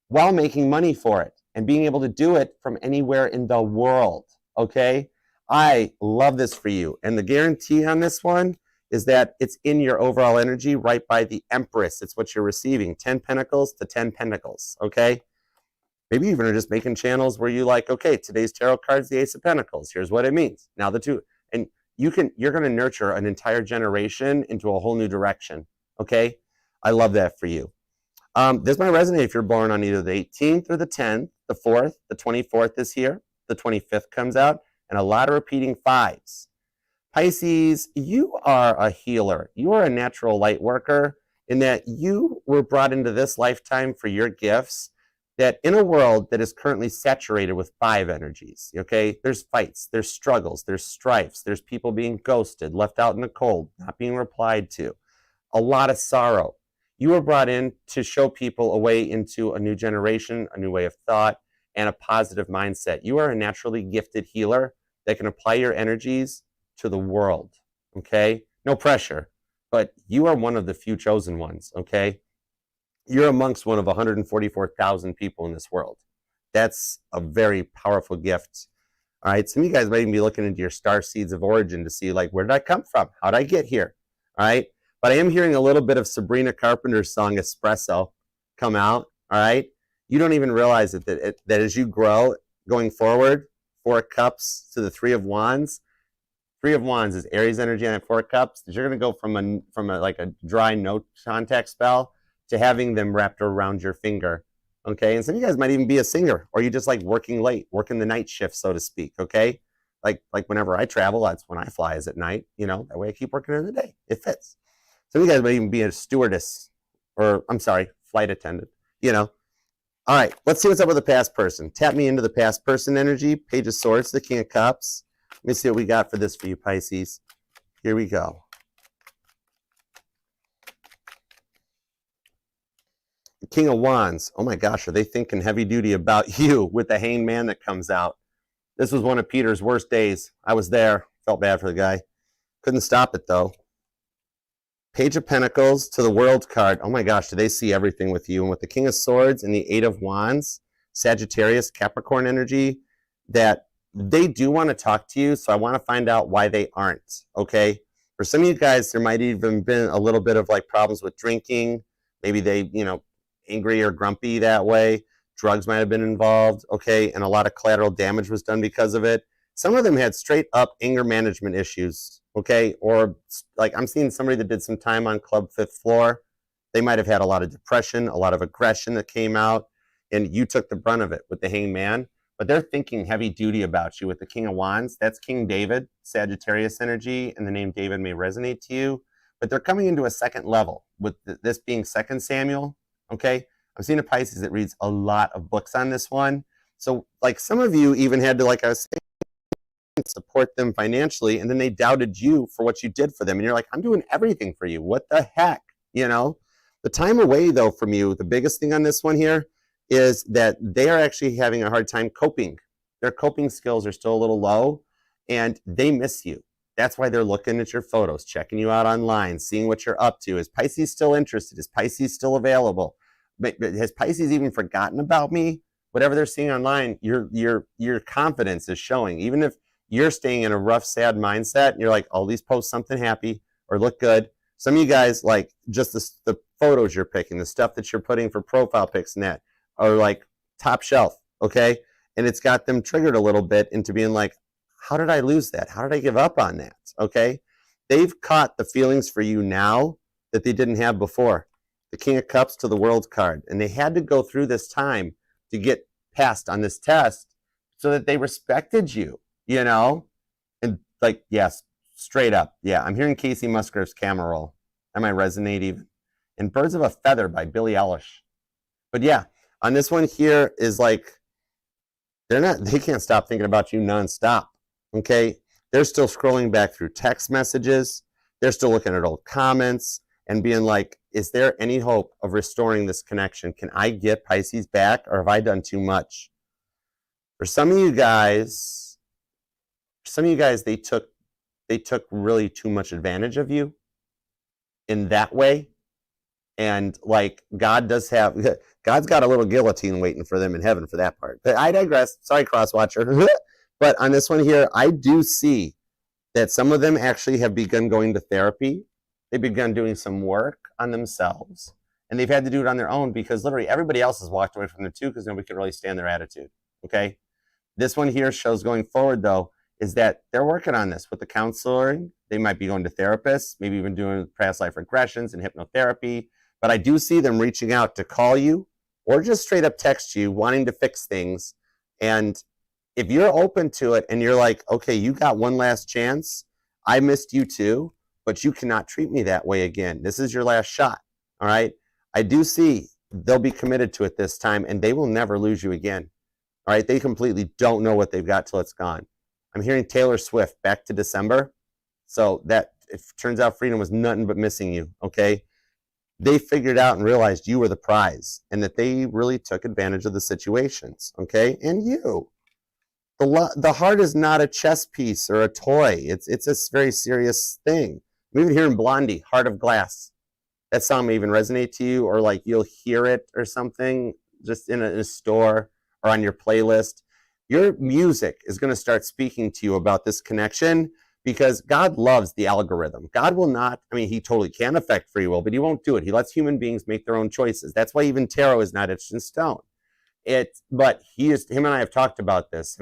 while making money for it and being able to do it from anywhere in the world, okay? I love this for you. And the guarantee on this one is that it's in your overall energy right by the Empress. It's what you're receiving, 10 Pentacles to 10 Pentacles, okay? Maybe even are just making channels where you like, okay, today's tarot card's the Ace of Pentacles. Here's what it means. Now the two, and you're going to nurture an entire generation into a whole new direction, okay? I love that for you. This might resonate if you're born on either the 18th or the 10th, the 4th, the 24th is here, the 25th comes out, and a lot of repeating fives. Pisces, you are a healer. You are a natural light worker in that you were brought into this lifetime for your gifts, that in a world that is currently saturated with five energies, okay? There's fights, there's struggles, there's strifes, there's people being ghosted, left out in the cold, not being replied to, a lot of sorrow. You were brought in to show people a way into a new generation, a new way of thought, and a positive mindset. You are a naturally gifted healer that can apply your energies to the world, okay? No pressure, but you are one of the few chosen ones, okay? You're amongst one of 144,000 people in this world. That's a very powerful gift. All right, some of you guys might even be looking into your star seeds of origin to see, like, where did I come from? How did I get here? All right, but I am hearing a little bit of Sabrina Carpenter's song Espresso come out, all right? You don't even realize that as you grow going forward, 4 cups to the 3 of wands. 3 of wands is Aries energy on that 4 cups. You're going to go from like a dry no contact spell to having them wrapped around your finger, okay? And some of you guys might even be a singer, or you just like working late, working the night shift, so to speak, okay? Like whenever I travel, that's when I fly, is at night, you know, that way I keep working in the day. It fits. Some of you guys might even be a stewardess, or I'm sorry, flight attendant, you know? All right, let's see what's up with the past person. Tap me into the past person energy, Page of Swords, the King of Cups. Let me see what we got for this for you, Pisces. Here we go. The King of Wands. Oh my gosh, are they thinking heavy duty about you with the Hanged Man that comes out? This was one of Peter's worst days. I was there. Felt bad for the guy. Couldn't stop it though. Page of Pentacles to the World card. Oh my gosh, do they see everything with you? And with the King of Swords and the 8 of Wands, Sagittarius, Capricorn energy, that they do want to talk to you, so I want to find out why they aren't, okay? For some of you guys, there might even been a little bit of like problems with drinking. Maybe they, you know, angry or grumpy that way. Drugs might have been involved, okay? And a lot of collateral damage was done because of it. Some of them had straight up anger management issues, okay? Or like I'm seeing somebody that did some time on Club 5th Floor. They might have had a lot of depression, a lot of aggression that came out, and you took the brunt of it with the Hanged Man. But they're thinking heavy duty about you with the King of Wands. That's King David, Sagittarius energy, and the name David may resonate to you. But they're coming into a second level with this being 2 Samuel, okay? I'm seeing a Pisces that reads a lot of books on this one. So like some of you even had to, like I was saying, support them financially, and then they doubted you for what you did for them. And you're like, I'm doing everything for you. What the heck, you know? The time away though from you, the biggest thing on this one here, is that they are actually having a hard time coping. Their coping skills are still a little low, and they miss you. That's why they're looking at your photos, checking you out online, seeing what you're up to. Is Pisces still interested? Is Pisces still available? But has Pisces even forgotten about me? Whatever they're seeing online, your confidence is showing. Even if you're staying in a rough, sad mindset, and you're like, oh, these post something happy or look good. Some of you guys, like just the photos you're picking, the stuff that you're putting for profile pics and that, are like top shelf, okay? And it's got them triggered a little bit into being like, how did I lose that? How did I give up on that, okay? They've caught the feelings for you now that they didn't have before. The King of Cups to the World card. And they had to go through this time to get passed on this test so that they respected you, you know? And like, yes, straight up. Yeah, I'm hearing Casey Musgrave's Camera Roll. That might resonate even. And Birds of a Feather by Billie Eilish. But yeah, on this one here is like, they can't stop thinking about you nonstop, okay? They're still scrolling back through text messages. They're still looking at old comments and being like, is there any hope of restoring this connection? Can I get Pisces back, or have I done too much? For some of you guys, they took really too much advantage of you in that way. And like God's got a little guillotine waiting for them in heaven for that part. But I digress. Sorry, crosswatcher. But on this one here, I do see that some of them actually have begun going to therapy. They've begun doing some work on themselves, and they've had to do it on their own because literally everybody else has walked away from them too because nobody could really stand their attitude. Okay. This one here shows going forward, though, is that they're working on this with the counseling. They might be going to therapists, maybe even doing past life regressions and hypnotherapy. But I do see them reaching out to call you or just straight up text you, wanting to fix things. And if you're open to it and you're like, okay, you got one last chance. I missed you too, but you cannot treat me that way again. This is your last shot. All right. I do see they'll be committed to it this time and they will never lose you again. All right. They completely don't know what they've got till it's gone. I'm hearing Taylor Swift back to December. So that it turns out freedom was nothing but missing you. Okay. They figured out and realized you were the prize and that they really took advantage of the situations. Okay. And you. The heart is not a chess piece or a toy. It's a very serious thing. I'm even hearing Blondie, Heart of Glass. That song may even resonate to you, or like you'll hear it or something just in a store or on your playlist. Your music is going to start speaking to you about this connection because God loves the algorithm. God will not, I mean, he totally can affect free will, but he won't do it. He lets human beings make their own choices. That's why even tarot is not etched in stone. But him and I have talked about this.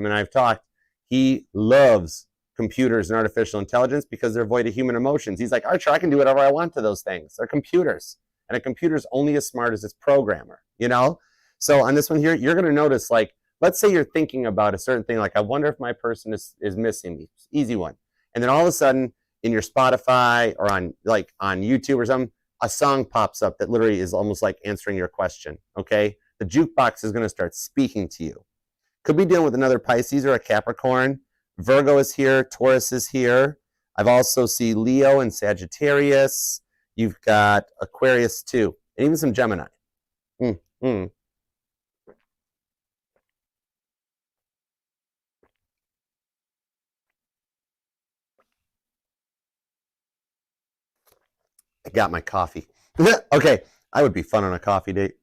He loves computers and artificial intelligence because they're void of human emotions. He's like, Archer, I can do whatever I want to those things. They're computers. And a computer's only as smart as its programmer, you know? So on this one here, you're going to notice, like, let's say you're thinking about a certain thing, like, I wonder if my person is missing me. Easy one. And then all of a sudden, in your Spotify or on YouTube or something, a song pops up that literally is almost like answering your question, okay? The jukebox is going to start speaking to you. Could be dealing with another Pisces or a Capricorn. Virgo is here. Taurus is here. I've also see Leo and Sagittarius. You've got Aquarius too, and even some Gemini. I got my coffee. Okay, I would be fun on a coffee date.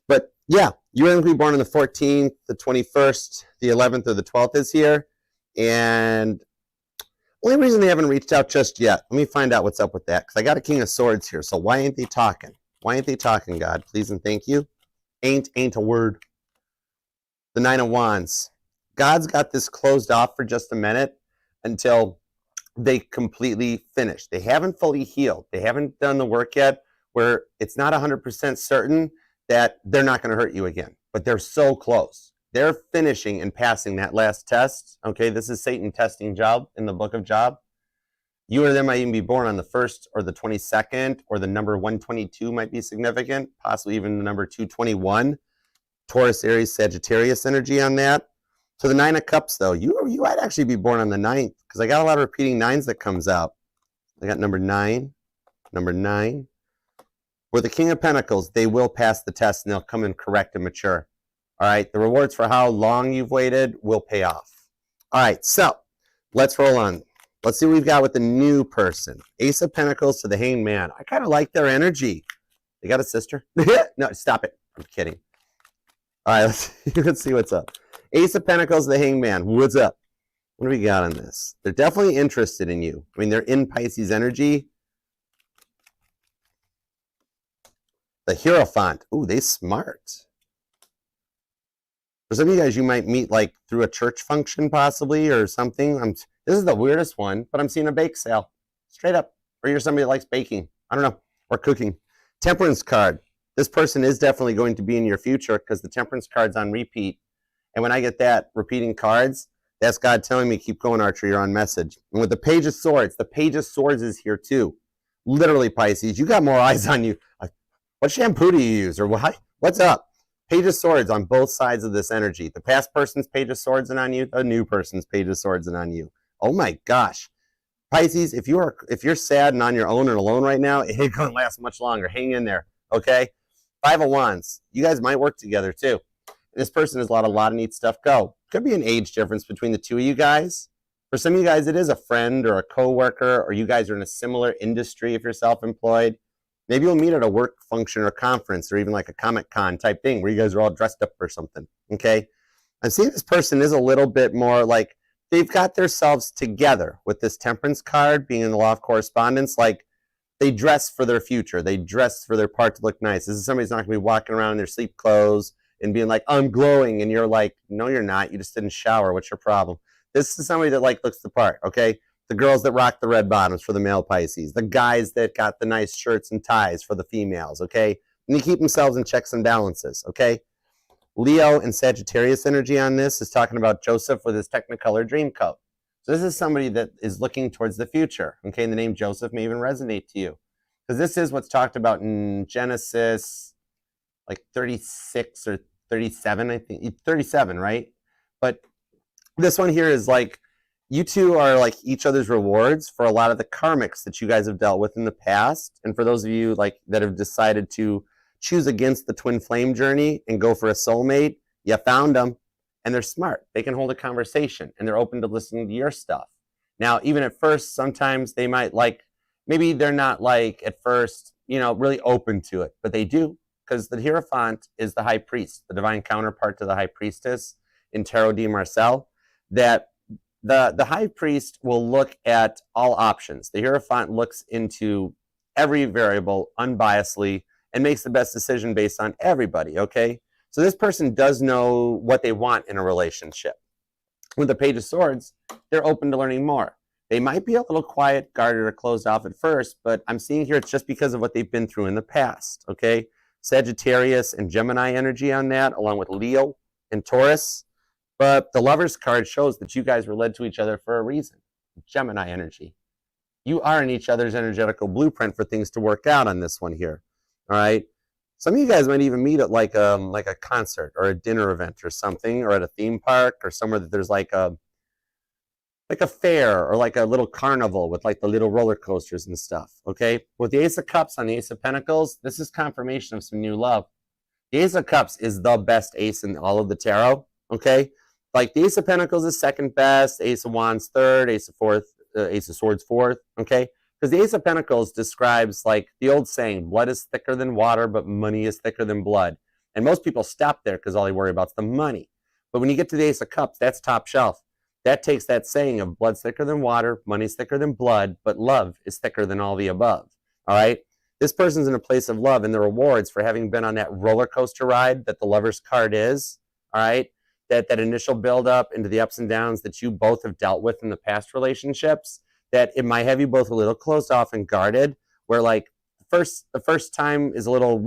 But yeah, you're going to be born on the 14th, the 21st, the 11th, or the 12th is here. And only reason they haven't reached out just yet, let me find out what's up with that. Because I got a King of Swords here. So why ain't they talking? Why ain't they talking, God? Please and thank you. Ain't a word. The Nine of Wands. God's got this closed off for just a minute until they completely finish. They haven't fully healed. They haven't done the work yet where it's not 100% certain that they're not going to hurt you again. But they're so close. They're finishing and passing that last test. Okay, this is Satan testing Job in the book of Job. You or them might even be born on the 1st or the 22nd, or the number 122 might be significant, possibly even the number 221. Taurus, Aries, Sagittarius energy on that. So the 9 of Cups, though, you might actually be born on the 9th, because I got a lot of repeating 9s that comes out. I got number 9. With the King of Pentacles, they will pass the test and they'll come in correct and mature. All right, the rewards for how long you've waited will pay off. All right, so let's roll on. Let's see what we've got with the new person. Ace of Pentacles to the Hanged Man. I kind of like their energy. They got a sister? No, stop it. I'm kidding. All right, let's see what's up. Ace of Pentacles to the Hanged Man. What's up? What do we got on this? They're definitely interested in you. I mean, they're in Pisces energy. The Hierophant. Ooh, they smart. For some of you guys, you might meet like through a church function possibly or something. This is the weirdest one, but I'm seeing a bake sale. Straight up. Or you're somebody that likes baking. I don't know. Or cooking. Temperance card. This person is definitely going to be in your future because the Temperance card's on repeat. And when I get that repeating cards, that's God telling me, keep going, Archer, you're on message. And with the Page of Swords, the Page of Swords is here too. Literally, Pisces, you got more eyes on you. What shampoo do you use? Or what's up? Page of Swords on both sides of this energy. The past person's Page of Swords and on you, the new person's Page of Swords and on you. Oh my gosh. Pisces, if you're sad and on your own and alone right now, it ain't gonna last much longer. Hang in there, okay? 5 of Wands. You guys might work together too. This person has let a lot of neat stuff go. Could be an age difference between the two of you guys. For some of you guys, it is a friend or a coworker, or you guys are in a similar industry if you're self-employed. Maybe you'll meet at a work function or conference or even like a Comic-Con type thing where you guys are all dressed up or something, okay? I'm seeing this person is a little bit more like they've got themselves together with this Temperance card being in the law of correspondence. Like, they dress for their future. They dress for their part to look nice. This is somebody who's not going to be walking around in their sleep clothes and being like, I'm glowing. And you're like, no, you're not. You just didn't shower. What's your problem? This is somebody that like looks the part, okay? The girls that rock the red bottoms for the male Pisces. The guys that got the nice shirts and ties for the females, okay? And they keep themselves in checks and balances, okay? Leo and Sagittarius energy on this is talking about Joseph with his Technicolor Dreamcoat. So this is somebody that is looking towards the future, okay? And the name Joseph may even resonate to you, because this is what's talked about in Genesis, like 36 or 37, I think. 37, right? But this one here is like, you two are like each other's rewards for a lot of the karmics that you guys have dealt with in the past. And for those of you like that have decided to choose against the twin flame journey and go for a soulmate, you found them, and they're smart. They can hold a conversation, and they're open to listening to your stuff. Now, even at first, sometimes they might like, maybe they're not like at first, really open to it, but they do, because the Hierophant is the high priest, the divine counterpart to the high priestess in Tarot de Marseille, that the high priest will look at all options. The Hierophant looks into every variable unbiasedly and makes the best decision based on everybody, okay? So this person does know what they want in a relationship. With the Page of Swords, they're open to learning more. They might be a little quiet, guarded, or closed off at first, but I'm seeing here it's just because of what they've been through in the past, okay? Sagittarius and Gemini energy on that, along with Leo and Taurus. But the Lovers card shows that you guys were led to each other for a reason. Gemini energy. You are in each other's energetical blueprint for things to work out on this one here. All right. Some of you guys might even meet at like a concert or a dinner event or something, or at a theme park or somewhere that there's like a fair or like a little carnival with like the little roller coasters and stuff. Okay. With the Ace of Cups on the Ace of Pentacles, this is confirmation of some new love. The Ace of Cups is the best ace in all of the tarot. Okay. Like the Ace of Pentacles is second best, Ace of Wands third, Ace of Swords fourth. Okay. Because the Ace of Pentacles describes like the old saying, blood is thicker than water, but money is thicker than blood. And most people stop there because all they worry about is the money. But when you get to the Ace of Cups, that's top shelf. That takes that saying of blood's thicker than water, money's thicker than blood, but love is thicker than all the above. All right? This person's in a place of love, and the rewards for having been on that roller coaster ride that the Lover's card is, all right? That initial build-up into the ups and downs that you both have dealt with in the past relationships, that it might have you both a little closed off and guarded, where like the first time is a little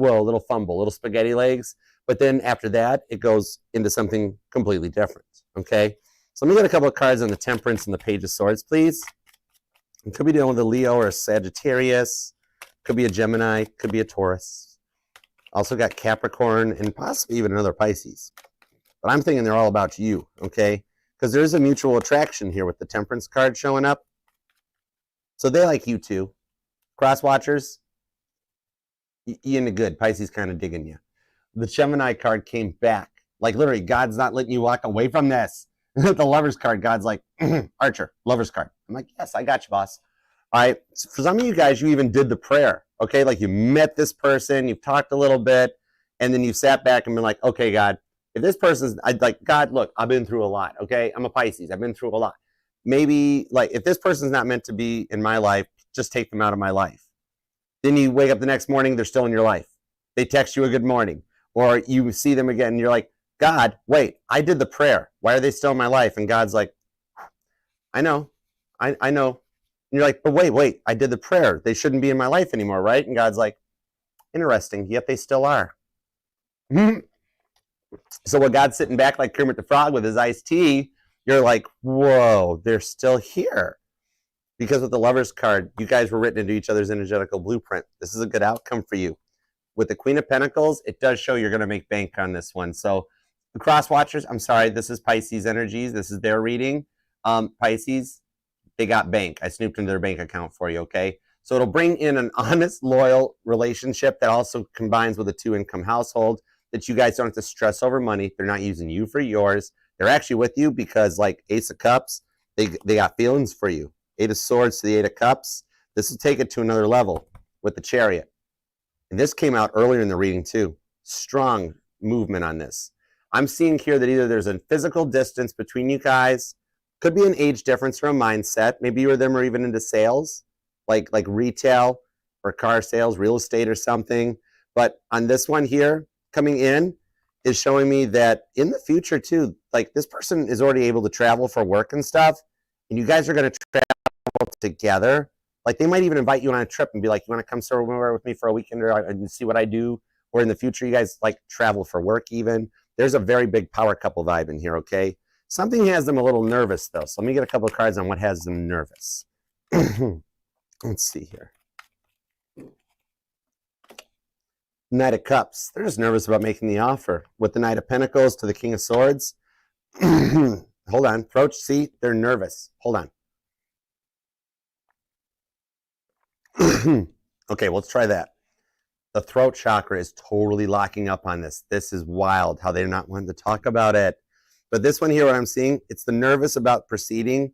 fumble, a little spaghetti legs, but then after that, it goes into something completely different, okay? So let me get a couple of cards on the Temperance and the Page of Swords, please. It could be dealing with a Leo or a Sagittarius, could be a Gemini, could be a Taurus. Also got Capricorn and possibly even another Pisces. But I'm thinking they're all about you, okay? Because there's a mutual attraction here with the Temperance card showing up. So they like you too. Cross watchers, you into good. Pisces kind of digging you. The Gemini card came back. Like literally, God's not letting you walk away from this. The Lover's card, God's like, Archer, Lover's card. I'm like, yes, I got you, boss. All right. So for some of you guys, you even did the prayer, okay? Like you met this person, you've talked a little bit, and then you sat back and been like, okay, God, if this person's, I'd like, God, look, I've been through a lot, okay? I'm a Pisces. I've been through a lot. Maybe, like, if this person's not meant to be in my life, just take them out of my life. Then you wake up the next morning, they're still in your life. They text you a good morning. Or you see them again, and you're like, God, wait, I did the prayer. Why are they still in my life? And God's like, I know. I know. And you're like, but wait, I did the prayer. They shouldn't be in my life anymore, right? And God's like, interesting, yet they still are. So while God's sitting back like Kermit the Frog with his iced tea, you're like, whoa, they're still here. Because with the Lover's card, you guys were written into each other's energetical blueprint. This is a good outcome for you. With the Queen of Pentacles, it does show you're going to make bank on this one. So the cross watchers, I'm sorry, this is Pisces energies. This is their reading. Pisces, they got bank. I snooped into their bank account for you, okay? So it'll bring in an honest, loyal relationship that also combines with a two-income household, that you guys don't have to stress over money. They're not using you for yours. They're actually with you because, like Ace of Cups, they got feelings for you. Eight of Swords to the Eight of Cups. This will take it to another level with the Chariot. And this came out earlier in the reading too. Strong movement on this. I'm seeing here that either there's a physical distance between you guys, Could be an age difference or a mindset. Maybe you or them are even into sales, like retail or car sales, real estate or something. But on this one here, coming in, is showing me that in the future too, like this person is already able to travel for work and stuff, and you guys are going to travel together. Like they might even invite you on a trip and be like, you want to come somewhere with me for a weekend and see what I do? Or in the future, you guys like travel for work even. There's a very big power couple vibe in here, okay? Something has them a little nervous though. So let me get a couple of cards on what has them nervous. Let's see here. Knight of Cups. They're just nervous about making the offer. With the Knight of Pentacles to the King of Swords. Hold on. Throat, see, they're nervous. Hold on. Okay, let's try that. The throat chakra is totally locking up on this. This is wild how they're not wanting to talk about it. But this one here, what I'm seeing, it's the nervous about proceeding.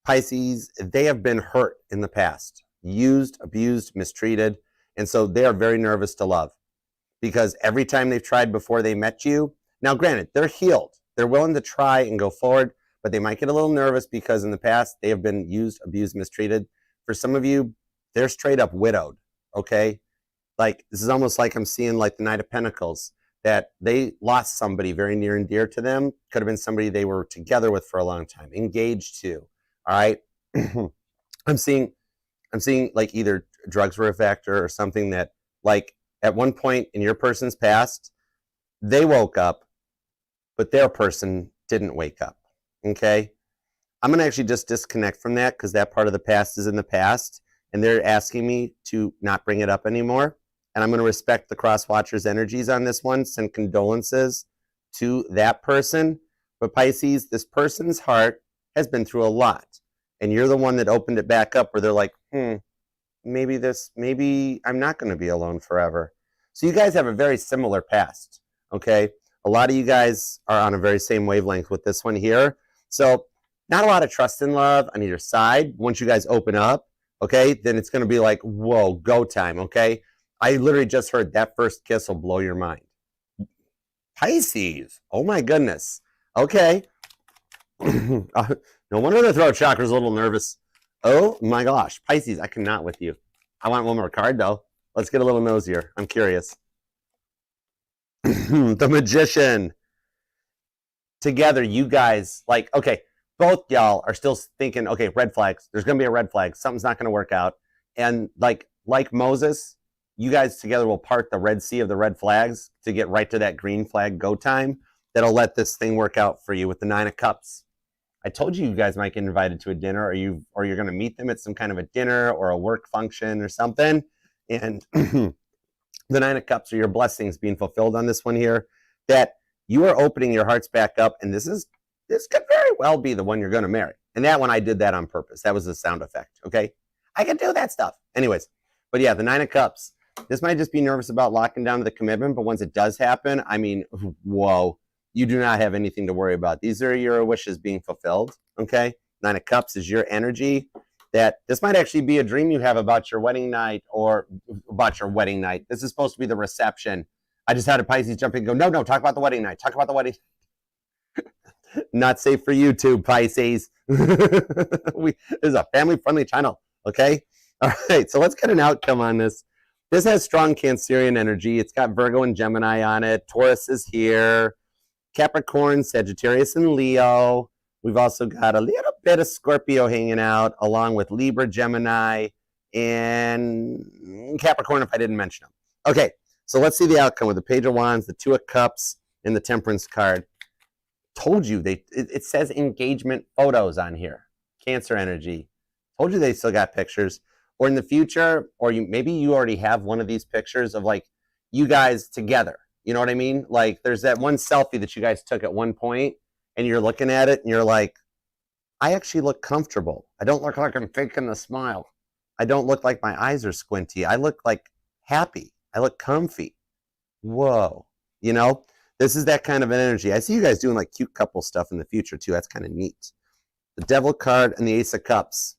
Pisces, they have been hurt in the past. Used, abused, mistreated. And so they are very nervous to love. Because every time they've tried before they met you, now granted, they're healed. They're willing to try and go forward, but they might get a little nervous because in the past they have been used, abused, mistreated. For some of you, they're straight up widowed, okay? Like, this is almost like I'm seeing like the Knight of Pentacles, that they lost somebody very near and dear to them. Could have been somebody they were together with for a long time, engaged to, all right? I'm seeing like either drugs were a factor or something that like at one point in your person's past, they woke up, but their person didn't wake up, okay? I'm going to actually just disconnect from that because that part of the past is in the past, and they're asking me to not bring it up anymore. And I'm going to respect the cross-watchers' energies on this one, send condolences to that person. But Pisces, this person's heart has been through a lot. And you're the one that opened it back up where they're like, maybe I'm not going to be alone forever. So you guys have a very similar past, okay? A lot of you guys are on a very same wavelength with this one here. So not a lot of trust and love on either side. Once you guys open up, okay, then it's going to be like, whoa, go time, okay? I literally just heard that first kiss will blow your mind. Pisces, oh my goodness. Okay. No wonder the throat chakra is a little nervous. Oh my gosh, Pisces, I cannot with you. I want one more card though. Let's get a little nosier. I'm curious. The Magician. Together, you guys, like, okay, both y'all are still thinking, okay, red flags. There's going to be a red flag. Something's not going to work out. And like Moses, you guys together will part the Red Sea of the red flags to get right to that green flag go time. That'll let this thing work out for you with the Nine of Cups. I told you guys might get invited to a dinner, or you're going to meet them at some kind of a dinner or a work function or something. And the Nine of Cups are your blessings being fulfilled on this one here, that you are opening your hearts back up. And this could very well be the one you're going to marry. And that one, I did that on purpose. That was a sound effect. Okay. I can do that stuff. Anyways, but yeah, the Nine of Cups, this might just be nervous about locking down to the commitment. But once it does happen, I mean, whoa. You do not have anything to worry about. These are your wishes being fulfilled, okay? Nine of Cups is your energy. That this might actually be a dream you have about your wedding night or about your wedding night. This is supposed to be the reception. I just had a Pisces jump in and go, no, talk about the wedding night. Talk about the wedding. Not safe for YouTube, Pisces. This is a family-friendly channel, okay? All right, so let's get an outcome on this. This has strong Cancerian energy. It's got Virgo and Gemini on it. Taurus is here. Capricorn, Sagittarius, and Leo. We've also got a little bit of Scorpio hanging out, along with Libra, Gemini, and Capricorn, if I didn't mention them. Okay, so let's see the outcome with the Page of Wands, the Two of Cups, and the Temperance card. Told you, it says engagement photos on here. Cancer energy. Told you they still got pictures. Or in the future, or maybe you already have one of these pictures of like you guys together. You know what I mean? Like there's that one selfie that you guys took at one point and you're looking at it and you're like, I actually look comfortable. I don't look like I'm faking the smile. I don't look like my eyes are squinty. I look like happy. I look comfy. Whoa. You know, this is that kind of an energy. I see you guys doing like cute couple stuff in the future too. That's kind of neat. The Devil card and the Ace of Cups.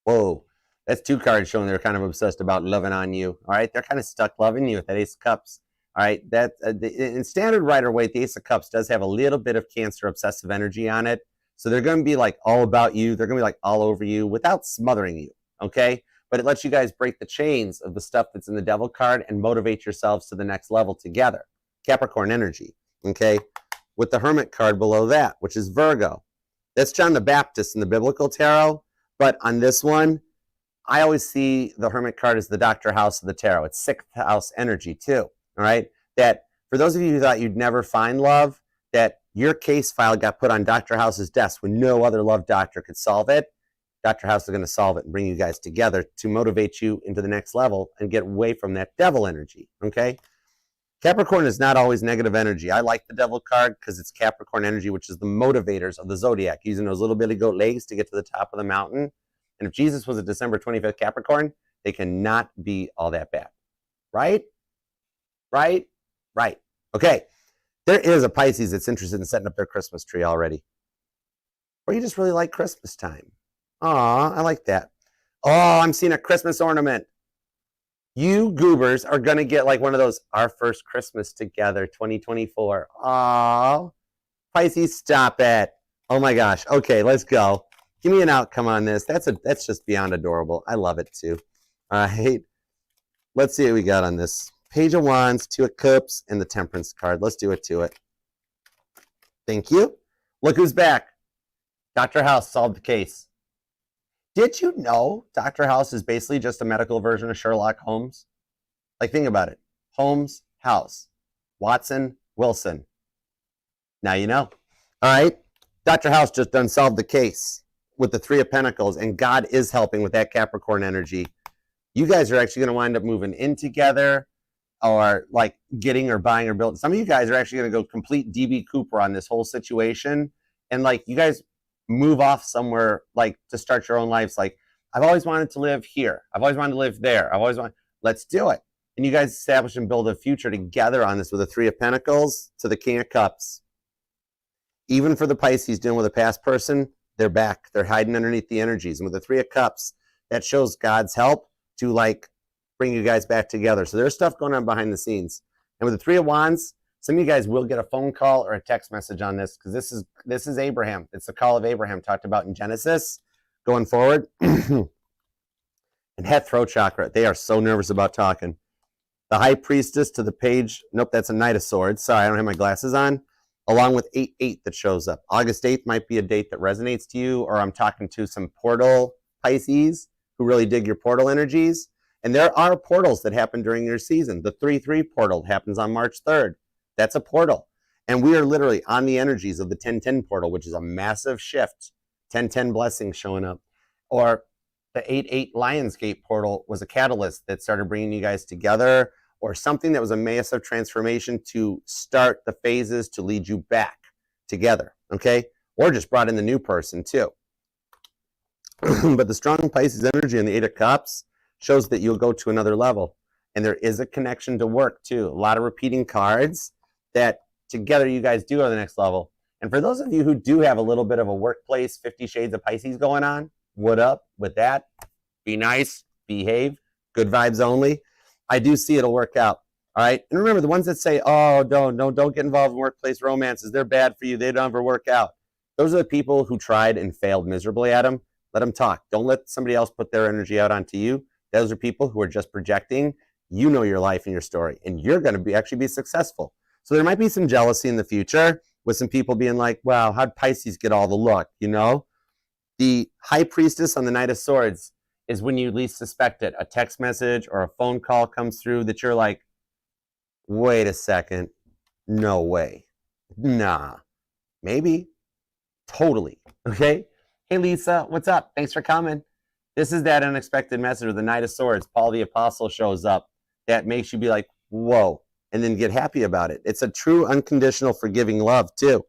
Whoa. That's two cards showing they're kind of obsessed about loving on you. All right. They're kind of stuck loving you with that Ace of Cups. All right, that in standard Rider-Waite, the Ace of Cups does have a little bit of Cancer obsessive energy on it. So they're going to be like all about you. They're going to be like all over you without smothering you, okay? But it lets you guys break the chains of the stuff that's in the devil card and motivate yourselves to the next level together. Capricorn energy, okay? With the Hermit card below that, which is Virgo. That's John the Baptist in the biblical tarot. But on this one, I always see the Hermit card as the Dr. House of the tarot. It's 6th house energy too, all right? That for those of you who thought you'd never find love, that your case file got put on Dr. House's desk when no other love doctor could solve it. Dr. House is going to solve it and bring you guys together to motivate you into the next level and get away from that devil energy, okay? Capricorn is not always negative energy. I like the devil card because it's Capricorn energy, which is the motivators of the zodiac, using those little bitty goat legs to get to the top of the mountain. And if Jesus was a December 25th Capricorn, they cannot be all that bad. Right? Right? Right. Okay. There is a Pisces that's interested in setting up their Christmas tree already. Or you just really like Christmas time. Aw, I like that. Oh, I'm seeing a Christmas ornament. You goobers are going to get like one of those, our first Christmas together, 2024. Aw, Pisces, stop it. Oh my gosh. Okay, let's go. Give me an outcome on this. That's just beyond adorable. I love it too. All right. Let's see what we got on this. Page of Wands, 2 of Cups, and the Temperance card. Let's do it to it. Thank you. Look who's back. Dr. House solved the case. Did you know Dr. House is basically just a medical version of Sherlock Holmes? Like, think about it. Holmes, House. Watson, Wilson. Now you know. All right. Dr. House just done solved the case with the 3 of Pentacles, and God is helping with that Capricorn energy. You guys are actually going to wind up moving in together, or like getting or buying or building. Some of you guys are actually going to go complete DB Cooper on this whole situation. And like, you guys move off somewhere like to start your own lives. Like, I've always wanted to live here. I've always wanted to live there. Let's do it. And you guys establish and build a future together on this with the 3 of Pentacles to the King of Cups. Even for the Pisces dealing with a past person, they're back. They're hiding underneath the energies. And with the 3 of Cups, that shows God's help to like bring you guys back together. So there's stuff going on behind the scenes. And with the 3 of Wands, some of you guys will get a phone call or a text message on this, because this is Abraham. It's the call of Abraham talked about in Genesis going forward. And head throat chakra. They are so nervous about talking. The High Priestess to the page. Nope, that's a Knight of Swords. Sorry, I don't have my glasses on. Along with 8-8 that shows up. August 8th might be a date that resonates to you, or I'm talking to some portal Pisces who really dig your portal energies. And there are portals that happen during your season. The 3-3 portal happens on March 3rd. That's a portal. And we are literally on the energies of the 10-10 portal, which is a massive shift. 10-10 blessings showing up. Or the 8-8 Lionsgate portal was a catalyst that started bringing you guys together, or something that was a massive transformation to start the phases to lead you back together, okay? Or just brought in the new person too. But the strong Pisces energy in the 8 of Cups shows that you'll go to another level. And there is a connection to work too. A lot of repeating cards that together you guys do go to the next level. And for those of you who do have a little bit of a workplace 50 Shades of Pisces going on, what up with that? Be nice, behave, good vibes only. I do see it'll work out. All right. And remember, the ones that say, oh, don't get involved in workplace romances. They're bad for you. They don't ever work out. Those are the people who tried and failed miserably at them. Let them talk. Don't let somebody else put their energy out onto you. Those are people who are just projecting. You know your life and your story, and you're going to actually be successful. So there might be some jealousy in the future with some people being like, wow, how'd Pisces get all the look, you know? The High Priestess on the Knight of Swords is when you least suspect it. A text message or a phone call comes through that you're like, wait a second, no way, nah, maybe, totally, okay? Hey, Lisa, what's up? Thanks for coming. This is that unexpected message with the Knight of Swords. Paul the Apostle shows up. That makes you be like, whoa, and then get happy about it. It's a true unconditional forgiving love too.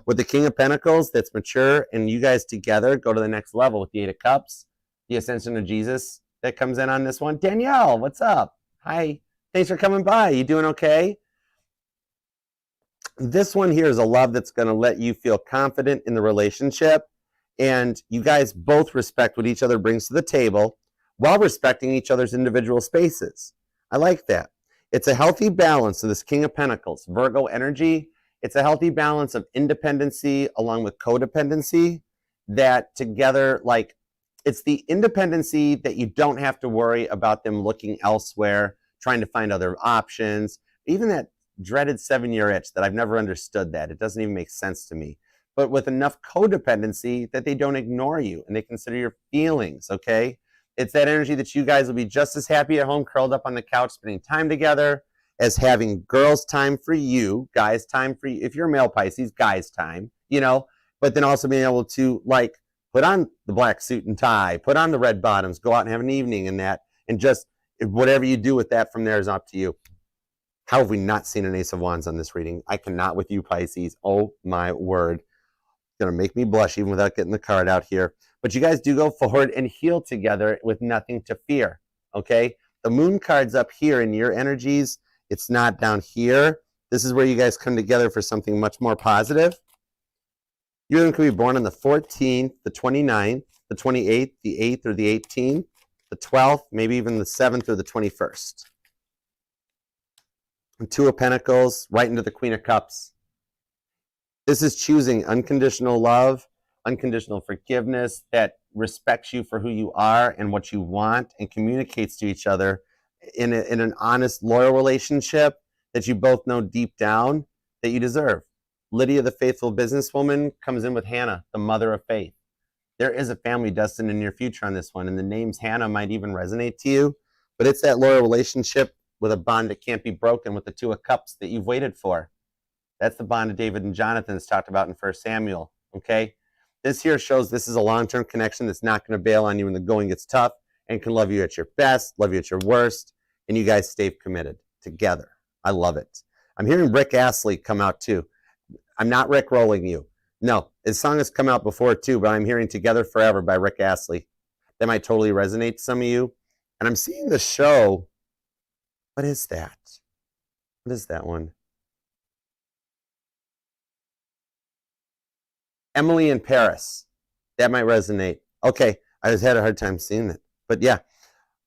With the King of Pentacles, that's mature, and you guys together go to the next level with the 8 of Cups, the Ascension of Jesus that comes in on this one. Danielle, what's up? Hi, thanks for coming by. You doing okay? This one here is a love that's going to let you feel confident in the relationship, and you guys both respect what each other brings to the table while respecting each other's individual spaces. I like that. It's a healthy balance of this King of Pentacles, Virgo energy, It's a healthy balance of independency along with codependency that together, like, it's the independency that you don't have to worry about them looking elsewhere, trying to find other options. Even that dreaded 7-year itch that I've never understood that. It doesn't even make sense to me. But with enough codependency that they don't ignore you and they consider your feelings, okay? It's that energy that you guys will be just as happy at home, curled up on the couch, spending time together, as having girls' time for you, guys' time for you. If you're a male Pisces, guys' time, you know, but then also being able to, like, put on the black suit and tie, put on the red bottoms, go out and have an evening in that, and just whatever you do with that from there is up to you. How have we not seen an Ace of Wands on this reading? I cannot with you, Pisces. Oh, my word. It's going to make me blush even without getting the card out here. But you guys do go forward and heal together with nothing to fear, okay? The moon card's up here in your energies. It's not down here. This is where you guys come together for something much more positive. You can be born on the 14th, the 29th, the 28th, the 8th, or the 18th, the 12th, maybe even the 7th or the 21st. And Two of Pentacles, right into the Queen of Cups. This is choosing unconditional love, unconditional forgiveness that respects you for who you are and what you want and communicates to each other in an honest, loyal relationship that you both know deep down that you deserve. Lydia, the faithful businesswoman, comes in with Hannah, the mother of faith. There is a family destined in your future on this one, and the names Hannah might even resonate to you, but it's that loyal relationship with a bond that can't be broken with the Two of Cups that you've waited for. That's the bond of David and Jonathan that's talked about in 1 Samuel, okay? This here shows this is a long-term connection that's not going to bail on you when the going gets tough and can love you at your best, love you at your worst, and you guys stay committed together. I love it. I'm hearing Rick Astley come out too. I'm not Rick rolling you. No, his song has come out before too, but I'm hearing Together Forever by Rick Astley. That might totally resonate to some of you. And I'm seeing the show. What is that? What is that one? Emily in Paris. That might resonate. Okay, I just had a hard time seeing it. But yeah.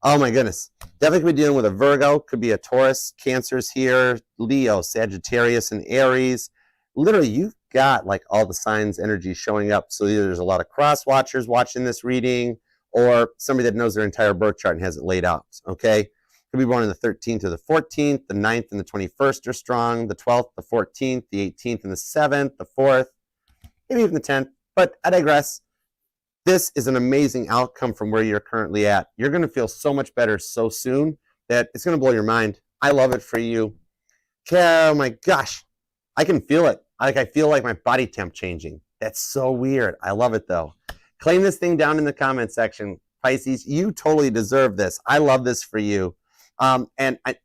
Oh my goodness. Definitely could be dealing with a Virgo. Could be a Taurus. Cancer's here. Leo, Sagittarius, and Aries. Literally, you've got like all the signs, energy showing up. So either there's a lot of cross watchers watching this reading or somebody that knows their entire birth chart and has it laid out. Okay. Could be born on the 13th or the 14th. The 9th and the 21st are strong. The 12th, the 14th, the 18th, and the 7th, the 4th, maybe even the 10th. But I digress. This is an amazing outcome from where you're currently at. You're going to feel so much better so soon that it's going to blow your mind. I love it for you. Oh my gosh. I can feel it. I feel like my body temp changing. That's so weird. I love it though. Claim this thing down in the comment section. Pisces, you totally deserve this. I love this for you. And I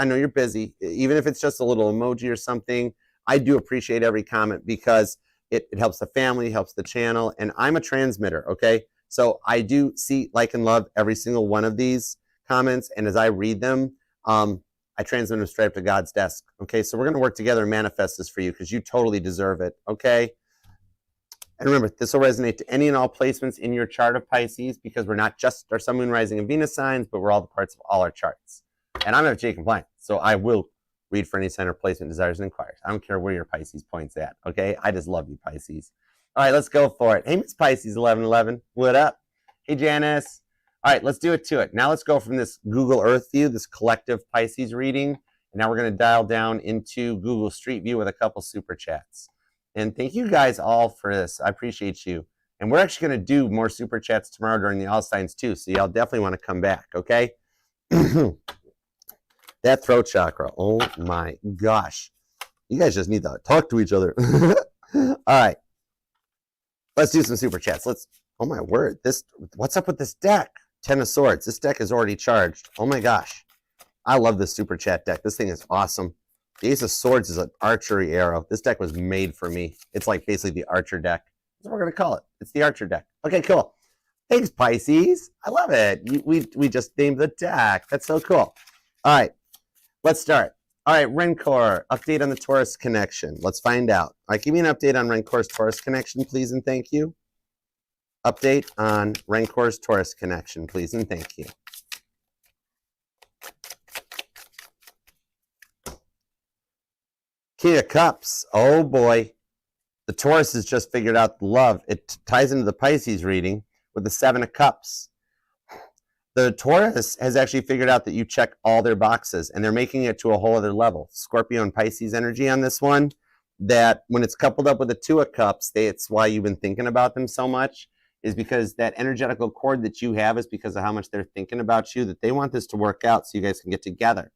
know you're busy. Even if it's just a little emoji or something, I do appreciate every comment because it helps the family, helps the channel, and I'm a transmitter, okay? So I do see, like, and love every single one of these comments, and as I read them, I transmit them straight up to God's desk, okay? So we're going to work together and manifest this for you because you totally deserve it, okay? And remember, this will resonate to any and all placements in your chart of Pisces because we're not just our Sun, Moon, Rising, and Venus signs, but we're all the parts of all our charts. And I'm FJ compliant, so I will read for any sign or placement, desires, and inquiries. I don't care where your Pisces point's at, okay? I just love you, Pisces. All right, let's go for it. Hey, Miss Pisces 1111, what up? Hey, Janice. All right, let's do it to it. Now let's go from this Google Earth view, this collective Pisces reading, and now we're going to dial down into Google Street View with a couple super chats. And thank you guys all for this. I appreciate you. And we're actually going to do more super chats tomorrow during the All Signs too, so y'all definitely want to come back, okay? That throat chakra, oh my gosh. You guys just need to talk to each other. All right. Let's do some super chats. Oh my word. What's up with this deck? 10 of Swords. This deck is already charged. Oh my gosh. I love this super chat deck. This thing is awesome. The Ace of Swords is an archery arrow. This deck was made for me. It's like basically the Archer deck. That's what we're going to call it. It's the Archer deck. Okay, cool. Thanks, Pisces. I love it. We just named the deck. That's so cool. All right. Let's start. All right, Rencor, update on the Taurus connection. Let's find out. All right, give me an update on Rencor's Taurus connection, please and thank you. Update on Rencor's Taurus connection, please and thank you. King of Cups. Oh boy. The Taurus has just figured out the love. It ties into the Pisces reading with the Seven of Cups. The Taurus has actually figured out that you check all their boxes, and they're making it to a whole other level. Scorpio and Pisces energy on this one, that when it's coupled up with the Two of Cups, it's why you've been thinking about them so much, is because that energetical cord that you have is because of how much they're thinking about you, that they want this to work out so you guys can get together.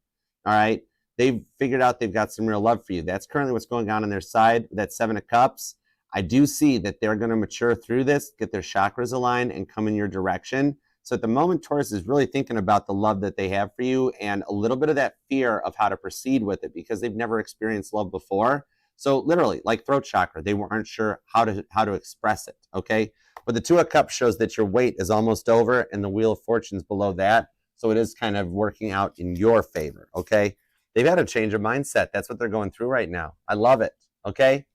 All right? They've figured out they've got some real love for you. That's currently what's going on their side, that Seven of Cups. I do see that they're going to mature through this, get their chakras aligned, and come in your direction. So at the moment, Taurus is really thinking about the love that they have for you and a little bit of that fear of how to proceed with it because they've never experienced love before. So literally, like throat chakra, they weren't sure how to express it, okay? But the Two of Cups shows that your wait is almost over and the Wheel of Fortune's below that. So it is kind of working out in your favor, okay? They've had a change of mindset. That's what they're going through right now. I love it, okay?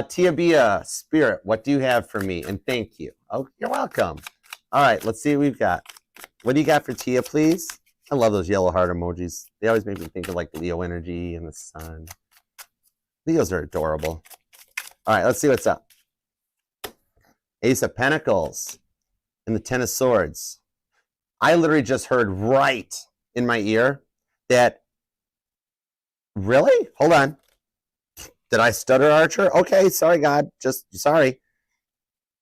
Tia Bia, Spirit, what do you have for me? And thank you. Oh, you're welcome. All right, let's see what we've got. What do you got for Tia, please? I love those yellow heart emojis. They always make me think of like Leo energy and the sun. Leos are adorable. All right, let's see what's up. Ace of Pentacles and the Ten of Swords. I literally just heard right in my ear that, really? Hold on. Did I stutter, Archer? Okay, sorry, God. Just sorry.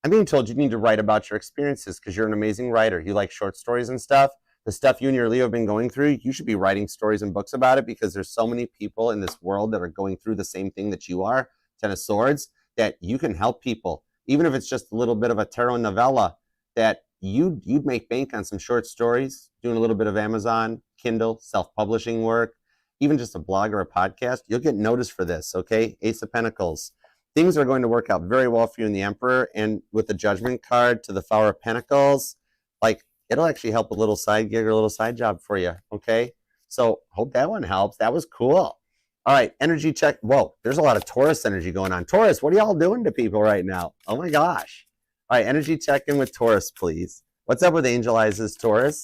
I'm being told you need to write about your experiences because you're an amazing writer. You like short stories and stuff. The stuff you and your Leo have been going through, you should be writing stories and books about it because there's so many people in this world that are going through the same thing that you are, Ten of Swords, that you can help people. Even if it's just a little bit of a tarot novella, that you'd make bank on some short stories, doing a little bit of Amazon, Kindle, self-publishing work, even just a blog or a podcast. You'll get noticed for this, okay? Ace of Pentacles. Things are going to work out very well for you in the Emperor, and with the Judgment card to the Flower of Pentacles, like, it'll actually help a little side gig or a little side job for you, okay? So hope that one helps. That was cool. All right, energy check. Whoa, there's a lot of Taurus energy going on. Taurus, what are y'all doing to people right now? Oh my gosh. All right, energy check in with Taurus, please. What's up with Angel Eyes' Taurus?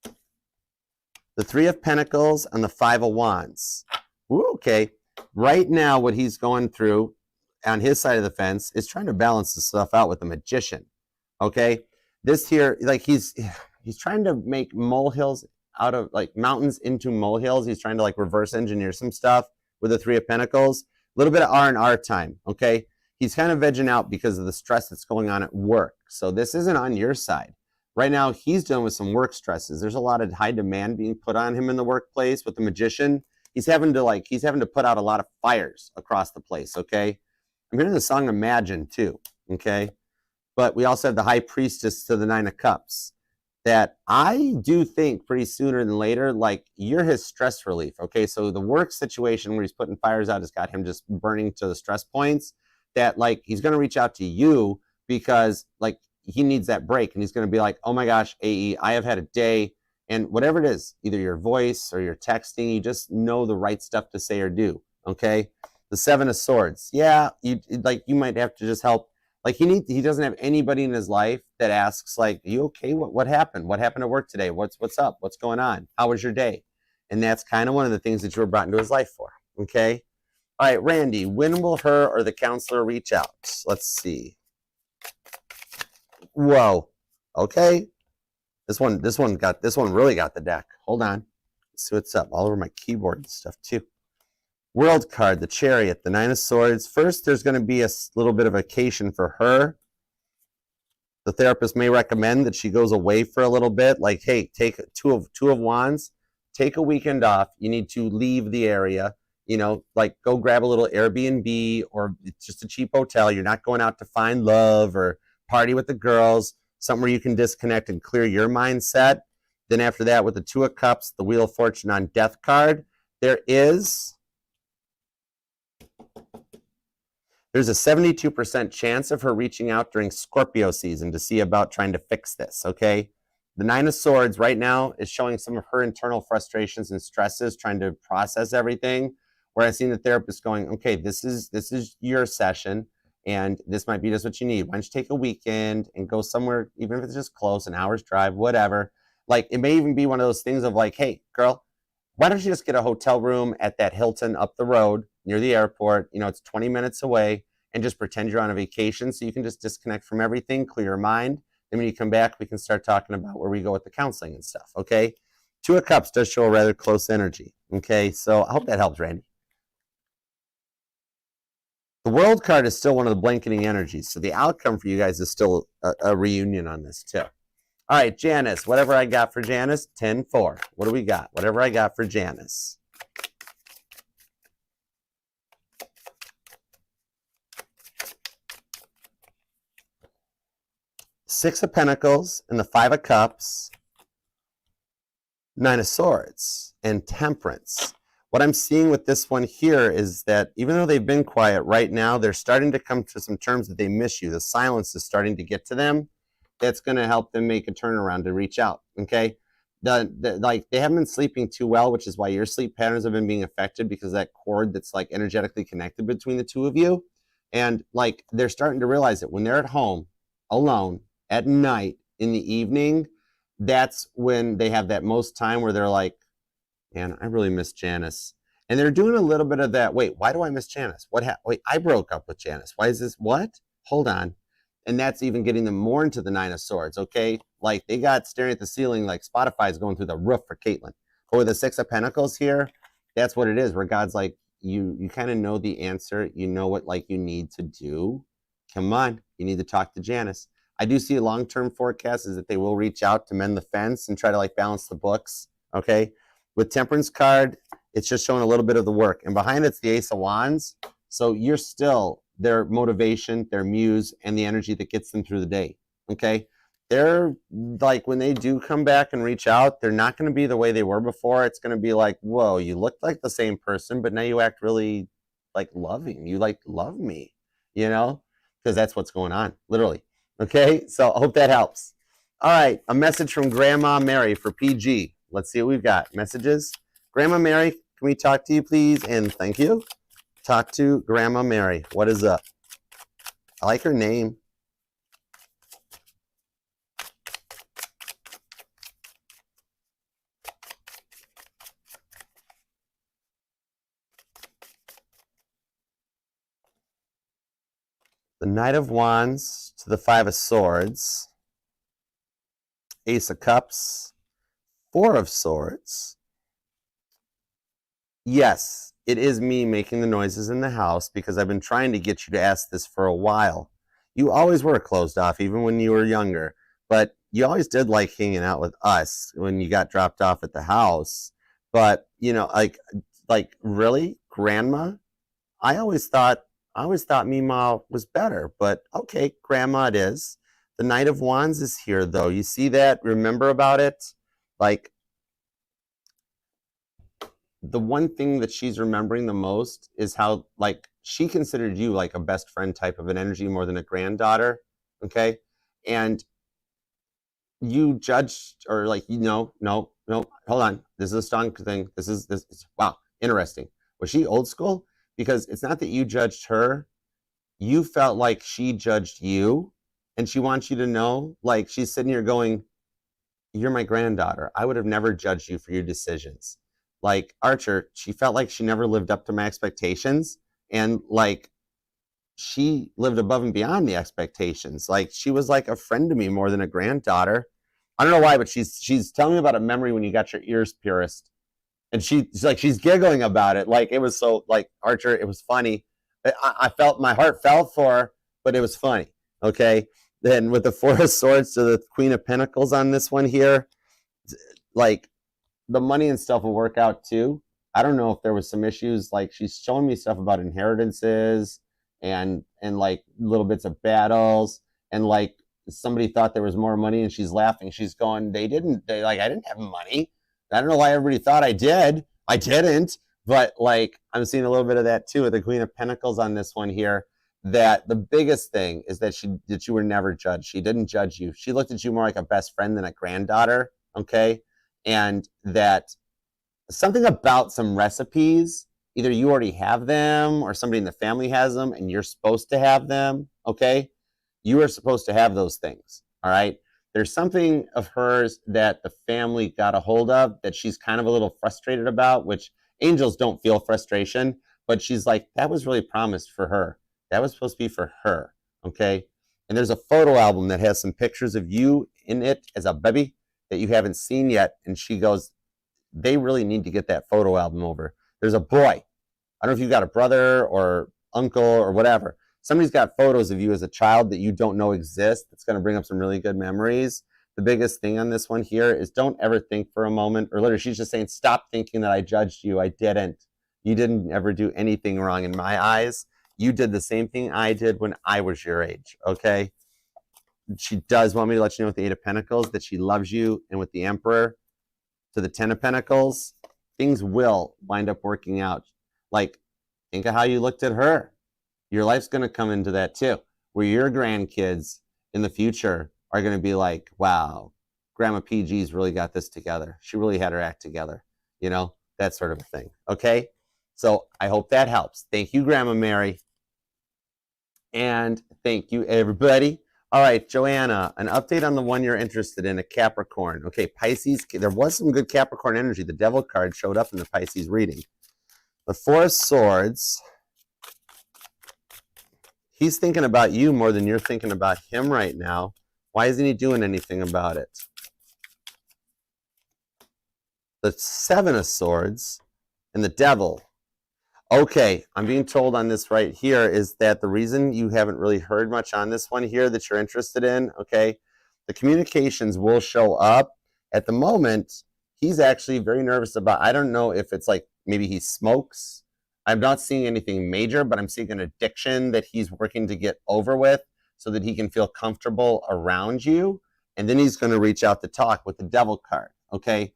The Three of Pentacles and the Five of Wands. Ooh, okay. Right now, what he's going through on his side of the fence is trying to balance the stuff out with the Magician, okay? This here, like he's trying to make molehills out of, like, mountains into molehills. He's trying to, like, reverse engineer some stuff with the Three of Pentacles. A little bit of R&R time, okay? He's kind of vegging out because of the stress that's going on at work. So this isn't on your side. Right now, he's dealing with some work stresses. There's a lot of high demand being put on him in the workplace with the Magician. He's having to put out a lot of fires across the place, okay? I'm hearing the song Imagine too, okay? But we also have the High Priestess to the Nine of Cups, that I do think pretty sooner than later, like, you're his stress relief, okay? So the work situation where he's putting fires out has got him just burning to the stress points, that, like, he's going to reach out to you because, like, he needs that break, and he's going to be like, oh my gosh, AE, I have had a day. And whatever it is, either your voice or your texting, you just know the right stuff to say or do, okay? The Seven of Swords. Yeah, you might have to just help. Like, he doesn't have anybody in his life that asks, like, are you okay? What happened? What happened at work today? What's up? What's going on? How was your day? And that's kind of one of the things that you were brought into his life for, okay? All right, Randy, when will her or the counselor reach out? Let's see. Whoa, okay. This one really got the deck. Hold on. Let's see what's up. All over my keyboard and stuff too. World card, the Chariot, the Nine of Swords. First, there's going to be a little bit of vacation for her. The therapist may recommend that she goes away for a little bit. Like, hey, take two of Wands. Take a weekend off. You need to leave the area. You know, like, go grab a little Airbnb or just a cheap hotel. You're not going out to find love or party with the girls. Something where you can disconnect and clear your mindset. Then after that, with the Two of Cups, the Wheel of Fortune on Death card, there's a 72% chance of her reaching out during Scorpio season to see about trying to fix this, okay? The Nine of Swords right now is showing some of her internal frustrations and stresses, trying to process everything, where I've seen the therapist going, okay, this is your session, and this might be just what you need. Why don't you take a weekend and go somewhere, even if it's just close, an hour's drive, whatever. Like, it may even be one of those things of like, hey, girl, why don't you just get a hotel room at that Hilton up the road near the airport? You know, it's 20 minutes away, and just pretend you're on a vacation so you can just disconnect from everything, clear your mind. Then when you come back, we can start talking about where we go with the counseling and stuff, okay? Two of Cups does show a rather close energy, okay? So I hope that helps, Randy. The World card is still one of the blanketing energies, so the outcome for you guys is still a reunion on this too. All right, Janice, whatever I got for Janice, 10-4. What do we got? Whatever I got for Janice. Six of Pentacles and the Five of Cups, Nine of Swords, and Temperance. What I'm seeing with this one here is that even though they've been quiet right now, they're starting to come to some terms that they miss you. The silence is starting to get to them. That's going to help them make a turnaround to reach out, okay? Like, they haven't been sleeping too well, which is why your sleep patterns have been being affected, because that cord that's like energetically connected between the two of you. And like, they're starting to realize that when they're at home, alone, at night, in the evening, that's when they have that most time where they're like, man, I really miss Janice. And they're doing a little bit of that, wait, why do I miss Janice? Wait, I broke up with Janice. Why is this? What? Hold on. And that's even getting them more into the Nine of Swords, okay? Like, they got staring at the ceiling like Spotify's going through the roof for Caitlin. Or the Six of Pentacles here, that's what it is, where God's like, you kind of know the answer. You know what, like, you need to do. Come on, you need to talk to Janice. I do see a long-term forecast is that they will reach out to mend the fence and try to, like, balance the books, okay? With Temperance card, it's just showing a little bit of the work. And behind it's the Ace of Wands. So you're still their motivation, their muse, and the energy that gets them through the day, okay? They're like, when they do come back and reach out, they're not going to be the way they were before. It's going to be like, whoa, you look like the same person, but now you act really like loving. You like love me, you know? Because that's what's going on, literally. Okay, so I hope that helps. All right, a message from Grandma Mary for PG. Let's see what we've got. Messages. Grandma Mary, can we talk to you, please? And thank you. Talk to Grandma Mary. What is up? I like her name. The Knight of Wands to the Five of Swords. Ace of Cups. Four of Swords. Yes, it is me making the noises in the house because I've been trying to get you to ask this for a while. You always were closed off, even when you were younger, but you always did like hanging out with us when you got dropped off at the house. But, you know, like really, Grandma? I always thought Mima was better, but okay, Grandma it is. The Knight of Wands is here, though. You see that? Remember about it? Like, the one thing that she's remembering the most is how, like, she considered you like a best friend type of an energy more than a granddaughter, okay? And you judged, or like, no, hold on. This is a strong thing. Wow, interesting. Was she old school? Because it's not that you judged her. You felt like she judged you, and she wants you to know, like, she's sitting here going, you're my granddaughter. I would have never judged you for your decisions. Like, Archer, she felt like she never lived up to my expectations, and like, she lived above and beyond the expectations. Like, she was like a friend to me more than a granddaughter. I don't know why, but she's telling me about a memory when you got your ears pierced, and she's giggling about it. Like, it was so, like, Archer, it was funny. I felt my heart fell for her, but it was funny. Okay. Then with the Four of Swords to the Queen of Pentacles on this one here, like, the money and stuff will work out too. I don't know if there was some issues. Like, she's showing me stuff about inheritances and like little bits of battles, and like somebody thought there was more money and she's laughing. She's going, I didn't have money. I don't know why everybody thought I did. I didn't. But like, I'm seeing a little bit of that too with the Queen of Pentacles on this one here. That the biggest thing is that you were never judged. She didn't judge you. She looked at you more like a best friend than a granddaughter. Okay. And that something about some recipes, either you already have them or somebody in the family has them and you're supposed to have them, okay? You are supposed to have those things, all right? there's something of hers that the family got a hold of that she's kind of a little frustrated about, which angels don't feel frustration, but she's like, that was really promised for her. That was supposed to be for her, okay? And there's a photo album that has some pictures of you in it as a baby that you haven't seen yet. And she goes, they really need to get that photo album over. There's a boy. I don't know if you've got a brother or uncle or whatever. Somebody's got photos of you as a child that you don't know exist. That's going to bring up some really good memories. The biggest thing on this one here is don't ever think for a moment, or literally she's just saying, stop thinking that I judged you. I didn't. You didn't ever do anything wrong in my eyes. You did the same thing I did when I was your age, okay? She does want me to let you know with the Eight of Pentacles that she loves you, and with the Emperor to the Ten of Pentacles, things will wind up working out. Like, think of how you looked at her. Your life's going to come into that too, where your grandkids in the future are going to be like, wow, Grandma PG's really got this together. She really had her act together, you know, that sort of a thing. Okay, so I hope that helps. Thank you, Grandma Mary. And thank you, everybody. All right, Joanna, an update on the one you're interested in, a Capricorn. Okay, Pisces, there was some good Capricorn energy. The Devil card showed up in the Pisces reading. The Four of Swords. He's thinking about you more than you're thinking about him right now. Why isn't he doing anything about it? The Seven of Swords and the Devil. Okay, I'm being told on this right here is that the reason you haven't really heard much on this one here that you're interested in, okay, the communications will show up. At the moment, he's actually very nervous about, I don't know if it's like maybe he smokes. I'm not seeing anything major, but I'm seeing an addiction that he's working to get over with so that he can feel comfortable around you. And then he's going to reach out to talk with the Devil card, okay?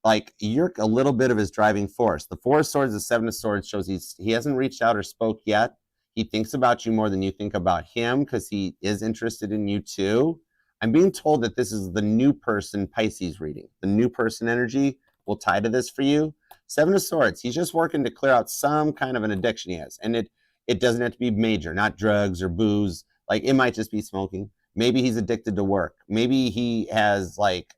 Like, you're a little bit of his driving force. The Four of Swords, the Seven of Swords shows he hasn't reached out or spoke yet. He thinks about you more than you think about him because he is interested in you too. I'm being told that this is the new person Pisces reading. The new person energy will tie to this for you. Seven of Swords, he's just working to clear out some kind of an addiction he has. And it doesn't have to be major, not drugs or booze. Like, it might just be smoking. Maybe he's addicted to work. Maybe he has like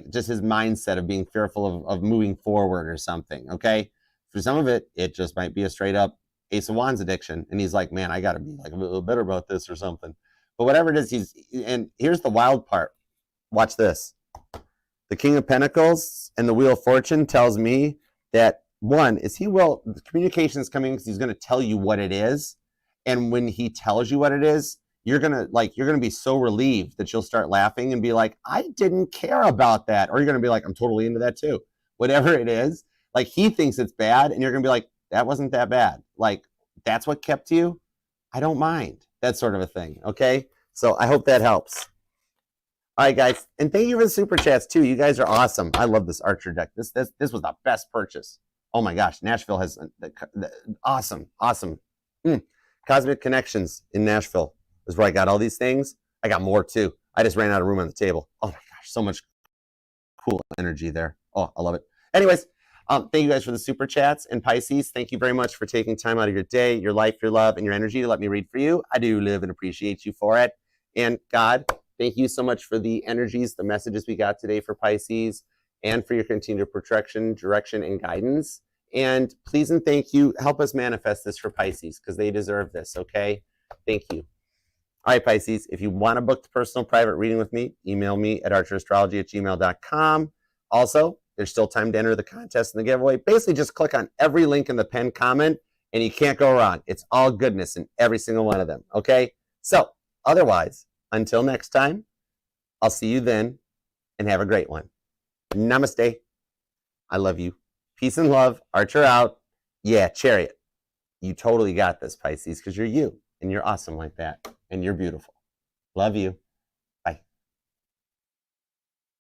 just his mindset of being fearful of moving forward or something, okay? For some of it, it just might be a straight up Ace of Wands addiction. And he's like, man, I got to be like a little better about this or something. But whatever it is, and here's the wild part. Watch this. The King of Pentacles and the Wheel of Fortune tells me that, one, the communication is coming because he's going to tell you what it is. And when he tells you what it is, you're going to be so relieved that you'll start laughing and be like, I didn't care about that. Or you're going to be like, I'm totally into that too. Whatever it is, like, he thinks it's bad and you're going to be like, that wasn't that bad. Like, that's what kept you. I don't mind. That sort of a thing. Okay. So I hope that helps. All right, guys, and thank you for the super chats too. You guys are awesome. I love this Archer deck. This was the best purchase. Oh my gosh, Nashville has awesome. Cosmic Connections in Nashville is where I got all these things. I got more too. I just ran out of room on the table. Oh my gosh, so much cool energy there. Oh, I love it. Anyways, thank you guys for the super chats. And Pisces, thank you very much for taking time out of your day, your life, your love, and your energy to let me read for you. I do live and appreciate you for it. And God, thank you so much for the energies, the messages we got today for Pisces, and for your continued protection, direction, and guidance. And please and thank you. Help us manifest this for Pisces because they deserve this, okay? Thank you. All right, Pisces, if you want to book the personal private reading with me, email me at archerastrology@gmail.com. Also, there's still time to enter the contest and the giveaway. Basically, just click on every link in the pinned comment, and you can't go wrong. It's all goodness in every single one of them, okay? So, otherwise, until next time, I'll see you then, and have a great one. Namaste. I love you. Peace and love. Archer out. Yeah, Chariot. You totally got this, Pisces, because you're you, and you're awesome like that, and you're beautiful. Love you.